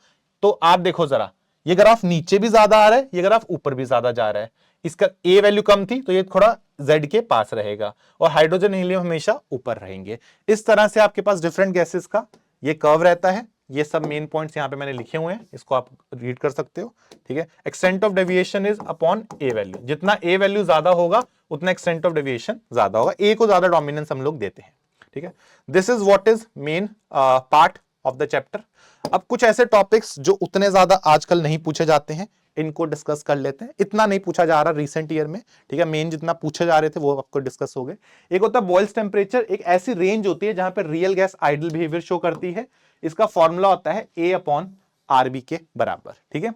तो आप देखो जरा, ये ग्राफ नीचे भी ज्यादा आ रहा है, ये ग्राफ ऊपर भी ज्यादा जा रहा है। इसका ए वैल्यू कम थी तो ये थोड़ा Z के पास रहेगा, और हाइड्रोजन हीलियम हमेशा ऊपर रहेंगे। इस तरह से आपके पास डिफरेंट गैसेस का ये कर्व रहता है। ये सब मेन पॉइंट्स यहां पे मैंने लिखे हुए हैं, इसको आप रीड कर सकते हो। ठीक है, extent of deviation is upon A value, जितना ए वैल्यू ज्यादा होगा उतना एक्सटेंट ऑफ डेविएशन ज्यादा होगा, ए को ज्यादा डोमिनेंस हम लोग देते हैं। ठीक है, this is what is main part of the chapter. अब कुछ ऐसे टॉपिक्स जो उतने ज्यादा आजकल नहीं पूछे जाते हैं, इनको डिस्कस कर लेते हैं। इतना नहीं पूछा जा रहा रिसेंट ईयर में, ठीक है, मेन जितना पूछे जा रहे थे वो आपको डिस्कस हो गए। एक होता है बॉयल्स टेम्परेचर, एक ऐसी रेंज होती है जहां पर real gas ideal behaviour show करती है। इसका फॉर्मूला होता है A अपॉन RB के बराबर। ठीक है,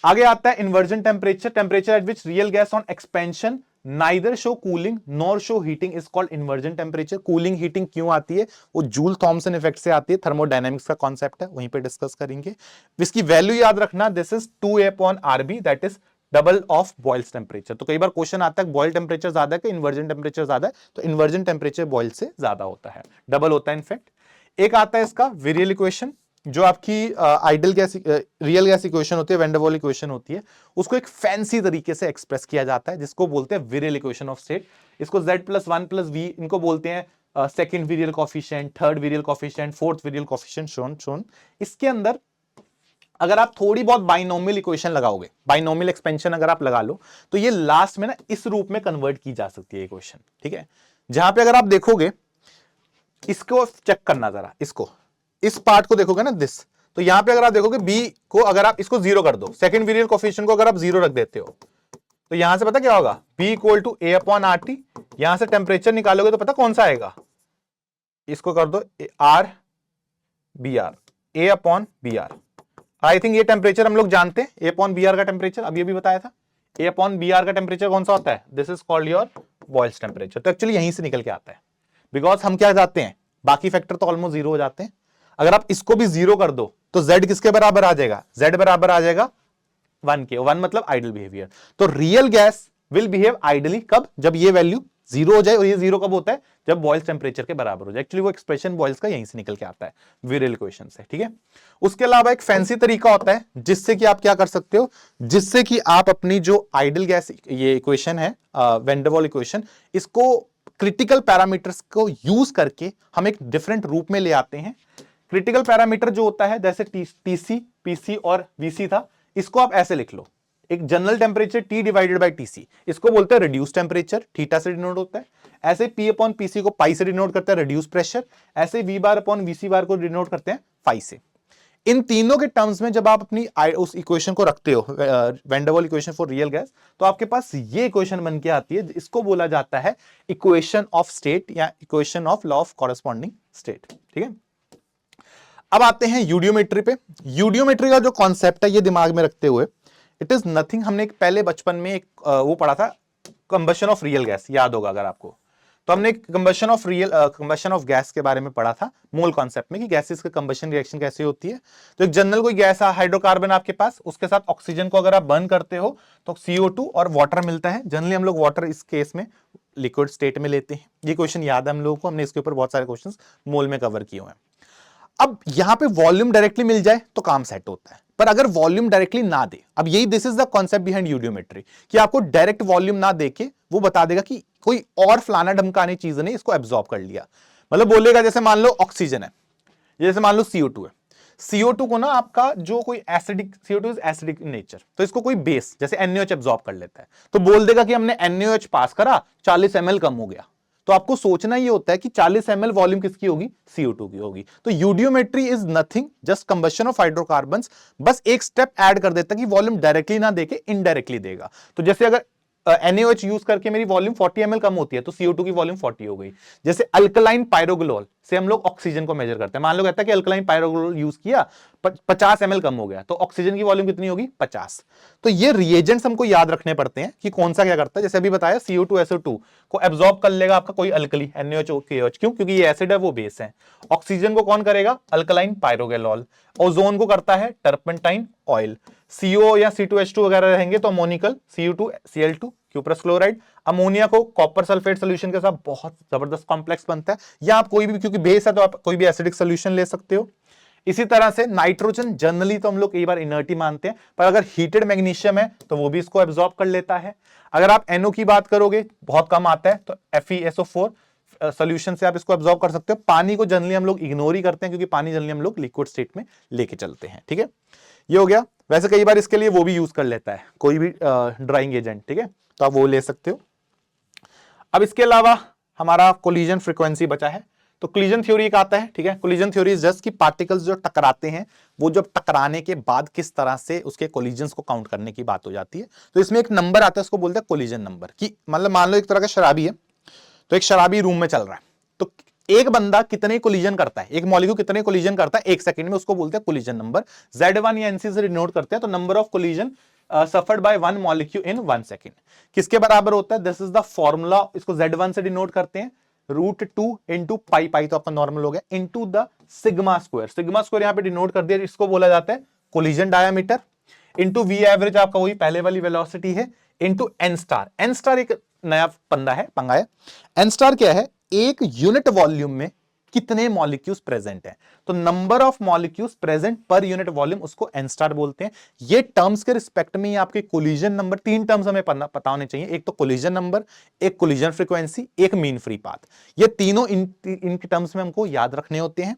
आगे आता है inversion temperature, temperature at which real gas on expansion neither show cooling nor show heating is called inversion temperature. Cooling heating क्यों आती है, वो जूल थॉमसन इफेक्ट से आती है, थर्मोडायनेमिक्स का कॉन्सेप्ट है, वहीं पे डिस्कस करेंगे। इसकी वैल्यू याद रखना, this is 2A upon RB, that is double of boils temperature. तो कई बार क्वेश्चन आता है बॉयल टेम्परेचर ज्यादा है कि इन्वर्जन टेम्परेचर ज्यादा है, तो इन्वर्जन टेम्परेचर बॉयल से ज्यादा होता है, डबल होता है इनफैक्ट। एक आता है इसका विरियल इक्वेशन, जो आपकी ideal gas real gas equation होती है, वैन डर वाल इक्वेशन होती है, उसको एक फैंसी तरीके से एक्सप्रेस किया जाता है, जिसको बोलते हैं विरियल इक्वेशन ऑफ स्टेट। इसको Z+1+V इनको बोलते हैं second virial coefficient, third virial coefficient, fourth virial coefficient, shown. इसके अंदर अगर आप थोड़ी बहुत बाइनोमियल इक्वेशन लगाओगे, बाइनोमियल एक्सपेंशन अगर आप लगा लो, तो ये लास्ट में ना इस रूप में कन्वर्ट की जा सकती है इक्वेशन, ठीक है। जहां पे अगर आप देखोगे, इसको चेक करना जरा, इसको, इस पार्ट को देखोगे ना दिस, तो यहां पे अगर आप देखोगे बी को अगर आप इसको जीरो कर दो, सेकंड वेरिएबल कोफिशिएंट को अगर आप जीरो रख देते हो, तो यहां से पता क्या होगा, B equal to A upon R T. यहां से टेम्परेचर निकालोगे तो पता कौन सा आएगा, इसको कर दो R B R, A upon B R. I think ये टेम्परेचर हम लोग जानते हैं, ए अपॉन बी आर का टेम्परेचर अभी अभी बताया था। ए अपॉन बी आर का टेम्परेचर कौन सा होता है, this is called your Boyle's temperature. तो एक्चुअली यहीं से निकल के आता है, बिकॉज हम क्या जाते हैं, बाकी फैक्टर तो ऑलमोस्ट जीरो हो जाते हैं। अगर आप इसको भी जीरो कर दो तो z किसके बराबर आ जाएगा, z बराबर आ जाएगा 1 के। 1 मतलब आइडल बिहेवियर। तो real gas will behave ideally कब, जब ये वैल्यू जीरो हो जाए, और ये जीरो कब होता है, जब बॉयल्स टेम्परेचर के बराबर हो जाए। एक्चुअली वो एक्सप्रेशन बॉयल्स का यहीं से निकल के आता है, विरियल इक्वेशन से, ठीक है। उसके अलावा एक फैंसी तरीका होता है जिससे कि आप क्या कर सकते हो, जिससे कि आप अपनी जो आइडल गैस ये इक्वेशन है, वैन डर वाल इक्वेशन, इसको क्रिटिकल पैरामीटर्स को यूज करके हम एक डिफरेंट रूप में ले आते हैं। क्रिटिकल पैरामीटर जो होता है, जैसे टीसी, पीसी और वीसी था, इसको आप ऐसे लिख लो, एक general temperature T divided by TC, इसको बोलते हैं रिड्यूस टेम्परेचर, थीटा से डिनोट होता है। ऐसे P अपॉन पीसी को पाई से डिनोट करते हैं, रिड्यूस प्रेशर। ऐसे V बार अपॉन वीसी बार को डिनोट करते हैं फाई से। इन तीनों के टर्म्स में जब आप अपनी उस इक्वेशन को रखते हो, वैन डर वाल इक्वेशन फॉर रियल गैस, तो आपके पास ये इक्वेशन बन के आती है, इसको बोला जाता है इक्वेशन ऑफ स्टेट या equation of law of corresponding state, ठीक है। अब आते हैं यूडियोमेट्री पे। यूडियोमेट्री का जो कॉन्सेप्ट है, ये दिमाग में रखते हुए, इट इज नथिंग, हमने एक पहले बचपन में एक वो पढ़ा था, कंबशन ऑफ रियल गैस, याद होगा अगर आपको। तो हमने कंबशन ऑफ गैस के बारे में पढ़ा था, मोल कॉन्सेप्ट में, कि गैसेस का कंबशन रिएक्शन कैसे होती है। तो एक जनरल कोई गैस है, हाइड्रोकार्बन आपके पास, उसके साथ ऑक्सीजन को अगर आप बर्न करते हो तो CO2 और वाटर मिलता है। जनरली हम लोग वाटर इस केस में लिक्विड स्टेट में लेते हैं। ये क्वेश्चन याद है हम लोगों को, हमने इसके ऊपर बहुत सारे क्वेश्चंस मोल में कवर किए हुए हैं। अब यहां पे वॉल्यूम डायरेक्टली मिल जाए तो काम सेट होता है, पर अगर वॉल्यूम डायरेक्टली ना दे, अब यही this is the concept behind eudiometry, कि आपको डायरेक्ट वॉल्यूम ना देके वो बता देगा कि कोई और फलाना ढमकानी चीज ने इसको एब्जॉर्ब कर लिया। मतलब बोलेगा, जैसे मान लो ऑक्सीजन है, जैसे मान लो CO2 है, CO2 को ना आपका जो कोई acidic, CO2 is acidic nature, तो इसको कोई बेस जैसे NaOH एब्जॉर्ब कर लेता है, तो बोल देगा कि हमने NaOH पास करा, 40 ml कम हो गया। तो आपको सोचना ये होता है कि 40 ml वॉल्यूम किसकी होगी, CO2 की होगी। तो eudiometry is nothing, just combustion of hydrocarbons, बस एक स्टेप ऐड कर देता है कि वॉल्यूम डायरेक्टली ना देके इनडायरेक्टली देगा। तो जैसे अगर NaOH यूज करके मेरी वॉल्यूम 40 ml कम होती है, तो CO2 की वॉल्यूम 40 हो गई। जैसे अल्कलाइन पायरोग्लोल से हम लोग ऑक्सीजन को मेजर करते हैं, मान लो कहता है कि अल्कलाइन पायरोग्लोल यूज किया, 50 ml कम हो गया, तो ऑक्सीजन की वॉल्यूम कितनी होगी, 50। तो ये रिएजेंट्स हमको याद रखने पड़ते हैं कि कौन सा क्या करता है। जैसे अभी बताया, CO2 SO2 को एब्जॉर्ब कर लेगा आपका कोई अल्कली, NaOH KOH, क्यों, क्योंकि ये एसिड है, वो बेस है। ऑक्सीजन को कौन करेगा, अल्कलाइन पायरोग्लोल। ओजोन को करता है टर्पेंटाइन ऑयल। CO या C2H2 वगैरह रहेंगे तो ammoniacal, Cu2 Cl2 cuprous chloride. Ammonia को कॉपर सल्फेट सोल्यूशन के साथ बहुत जबरदस्त कॉम्प्लेक्स बनता है, या आप कोई भी, क्योंकि बेस है तो आप कोई भी एसिडिक सोल्यूशन ले सकते हो। इसी तरह से नाइट्रोजन जनरली तो हम लोग कई बार इनर्ट ही मानते हैं, पर अगर हीटेड मैग्नीशियम है तो वो भी इसको एब्जॉर्ब कर लेता है। अगर आप NO की बात करोगे, बहुत कम आता है, तो FeSO4 सोल्यूशन से आप इसको एब्जॉर्ब कर सकते हो। पानी को जनरली हम लोग इग्नोर ही करते हैं, क्योंकि पानी जनरली हम लोग लिक्विड स्टेट में लेके चलते हैं, ठीक है। ये हो गया। वैसे कई बार इसके लिए वो भी यूज कर लेता है कोई भी ड्राइंग एजेंट, ठीक है, तो आप वो ले सकते हो। अब इसके अलावा हमारा कोलिजन फ्रीक्वेंसी बचा है, तो कोलिजन थ्योरी एक आता है, ठीक है। कोलिजन थ्योरी इज जस्ट कि पार्टिकल्स जो टकराते हैं, वो जब टकराने के बाद किस तरह से उसके कोलिजन्स को काउंट करने की बात हो जाती है। तो इसमें एक नंबर आता है, उसको बोलते हैं कोलिजन नंबर, कि मतलब मान लो एक तरह का शराबी है, तो एक शराबी रूम में चल रहा है, तो एक बंदा कितने कोलिजन करता है, एक मॉलिक्यूल कितने कोलिजन करता है एक सेकंड में, उसको बोलते हैं कोलिजन नंबर। Z1 या NC से डिनोट करते हैं, तो number of collision suffered by one molecule in 1 second किसके बराबर होता है, दिस इज द फॉर्मूला। इसको Z1 से डिनोट करते हैं, √2 इंटू पाई, पाई तो आपका नॉर्मल हो गया, into the sigma square. Sigma square यहां पे डिनोट कर दिया, इसको बोला जाता है collision diameter, into V average आपका वही पहले वाली वेलोसिटी है, into N star. N star एक नया पंगा है। N स्टार क्या है, एक यूनिट वॉल्यूम में कितने मॉलिक्यूल्स प्रेजेंट हैं, तो number of molecules present per unit volume, उसको N स्टार बोलते हैं। ये टर्म्स के रिस्पेक्ट में आपके कोलिजन नंबर, 3 टर्म्स हमें पता होने चाहिए, एक तो कोलिजन नंबर, एक कोलिजन फ्रीक्वेंसी, एक मीन फ्री पाथ। ये तीनों इनके टर्म्स में हमको याद रखने होते हैं।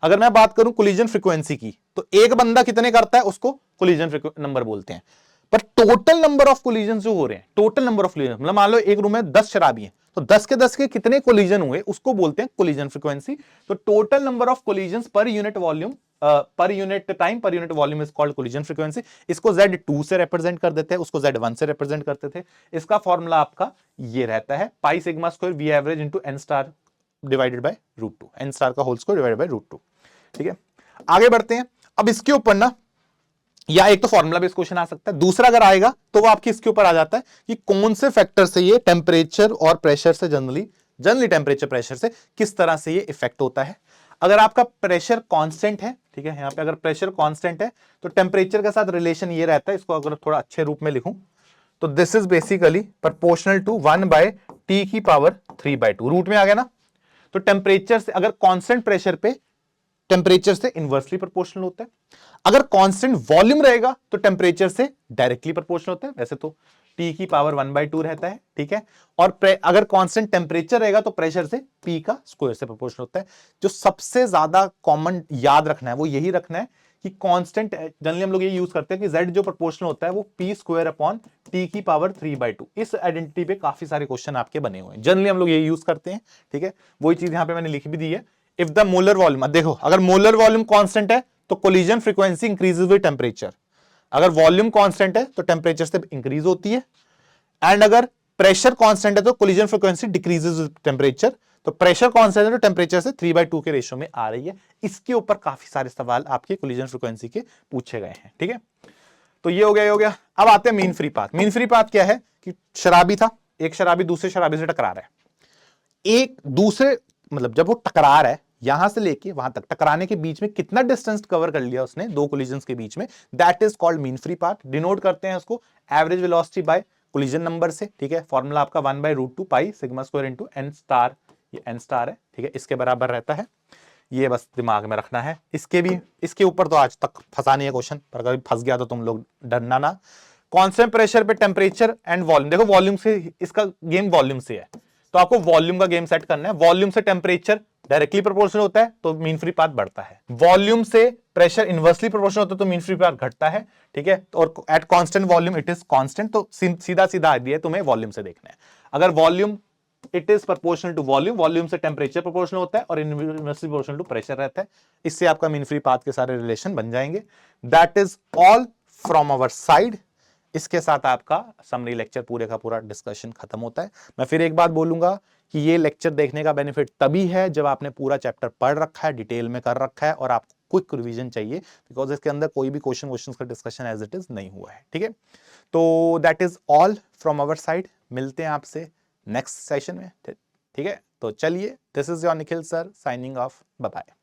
अगर मैं बात करूं कोलिजन फ्रीक्वेंसी की, तो एक बंदा कितने करता है उसको कोलिजन नंबर बोलते हैं। पर टोटल नंबर ऑफ कोलिजन जो हो रहे हैं, टोटल नंबर ऑफ कोलिजन, मतलब मान लो एक रूम में 10 शराबी हैं, तो 10 के कितने कोलिजन हुए उसको बोलते हैं कोलिजन फ्रीक्वेंसी। तो total number of collision per unit volume, per unit time, per unit volume is called collision frequency. इसको Z2 से रिप्रेजेंट कर देते हैं, उसको Z1 से रिप्रेजेंट करते थे। इसका फॉर्मूला आपका ये रहता है pi sigma square V average into n star divided by √2, n star का होल स्क्वायर डिवाइडेड बाय √2। ठीक है, आगे बढ़ते हैं। अब इसके ऊपर ना, या एक तो फॉर्मूला बेस्ड क्वेश्चन आ सकता है, दूसरा अगर आएगा तो वो आपके इसके ऊपर आ जाता है कि कौन से फैक्टर से ये टेम्परेचर और प्रेशर से जनरली टेम्परेचर प्रेशर से किस तरह से ये इफेक्ट होता है। अगर आपका प्रेशर कांस्टेंट है, ठीक है, यहां पे अगर प्रेशर कांस्टेंट है तो टेम्परेचर के साथ रिलेशन ये रहता है, इसको अगर थोड़ा अच्छे रूप में लिखूं तो this is basically proportional to 1/T की पावर 3/2, रूट में आ गया ना। तो टेम्परेचर से, अगर कांस्टेंट प्रेशर पे टेम्परेचर से इनवर्सली प्रोपोर्शनल होता है, अगर कांस्टेंट वॉल्यूम रहेगा तो टेम्परेचर से डायरेक्टली प्रोपोर्शनल होता है। वैसे तो T की पावर 1/2 रहता है, ठीक है, और अगर कांस्टेंट टेम्परेचर रहेगा तो प्रेशर से P का स्क्वायर से प्रोपोर्शनल होता है। जो सबसे ज्यादा कॉमन याद रखना है वो यही रखना है कि कांस्टेंट, जनरली हम लोग ये यूज करते हैं कि Z जो प्रोपोर्शनल होता है वो P स्क्वायर अपॉन T की पावर 3/2। इस आइडेंटिटी पे काफी सारे क्वेश्चन आपके बने हुए हैं, जनरली हम लोग ये यूज करते हैं, ठीक है। वही चीज यहां पे मैंने लिख भी दी है। इफ द मोलर वॉल्यूम, देखो अगर मोलर वॉल्यूम कांस्टेंट है तो collision frequency increases with temperature, अगर वॉल्यूम कांस्टेंट है तो टेम्परेचर से इंक्रीज होती है, एंड अगर प्रेशर कांस्टेंट है तो collision frequency decreases with temperature. तो प्रेशर कांस्टेंट है तो टेम्परेचर से 3/2 के रेशियो में आ रही है। इसके ऊपर काफी सारे सवाल आपके कोलिजन फ्रीक्वेंसी के पूछे गए हैं, ठीक है। तो ये हो गया, ये हो गया। अब आते हैं mean free path. Mean free path क्या है कि शराबी था, एक शराबी दूसरे शराबी से टकरा रहा है, एक दूसरे, मतलब जब वो टकरा रहा है यहां से लेके वहां तक, टकराने के बीच में कितना डिस्टेंस कवर कर लिया उसने दो कोलिजन्स के बीच में, that is called mean free path. Denote करते हैं उसको average velocity bye collision number से, ठीक है। फॉर्मूला आपका 1/√2 pi sigma square into n star, ये n स्टार है, ठीक है, इसके बराबर रहता है। ये बस दिमाग में रखना है। इसके ऊपर तो आज तक फंसा नहीं है क्वेश्चन, पर अगर फंस गया तो तुम लोग डरना ना। कांस्टेंट प्रेशर पे टेम्परेचर एंड वॉल्यूम, देखो वॉल्यूम से, इसका गेम वॉल्यूम से है तो आपको वॉल्यूम का गेम सेट करना है। वॉल्यूम से टेम्परेचर डायरेक्टली प्रोपोर्शनल होता है तो मीन फ्री पाथ बढ़ता है, वॉल्यूम से प्रेशर इनवर्सली प्रोपोर्शनल होता है तो मीन फ्री पाथ घटता है, ठीक है। और at constant volume it is constant, तो सीधा सीधा आइडिया है, तुम्हें वॉल्यूम से देखना है। अगर volume it is proportional to volume, volume से टेम्परेचर प्रोपोर्शनल होता है और इनवर्सली प्रोपोर्शनल टू प्रेशर रहता है। इससे आपका मीन फ्री पाथ के सारे रिलेशन बन जाएंगे। That is all from our side. इसके साथ आपका समरी लेक्चर पूरे का पूरा डिस्कशन खत्म होता है। मैं फिर एक बात बोलूंगा कि ये लेक्चर देखने का बेनिफिट तभी है जब आपने पूरा चैप्टर पढ़ रखा है, डिटेल में कर रखा है और आपको क्विक रिवीजन चाहिए, बिकॉज इसके अंदर कोई भी क्वेश्चन का डिस्कशन एज इट इज नहीं हुआ है, ठीक है। तो that is all from our side. मिलते हैं आपसे नेक्स्ट सेशन में, ठीक है। तो चलिए, this is your Nikhil sir signing off, bye bye.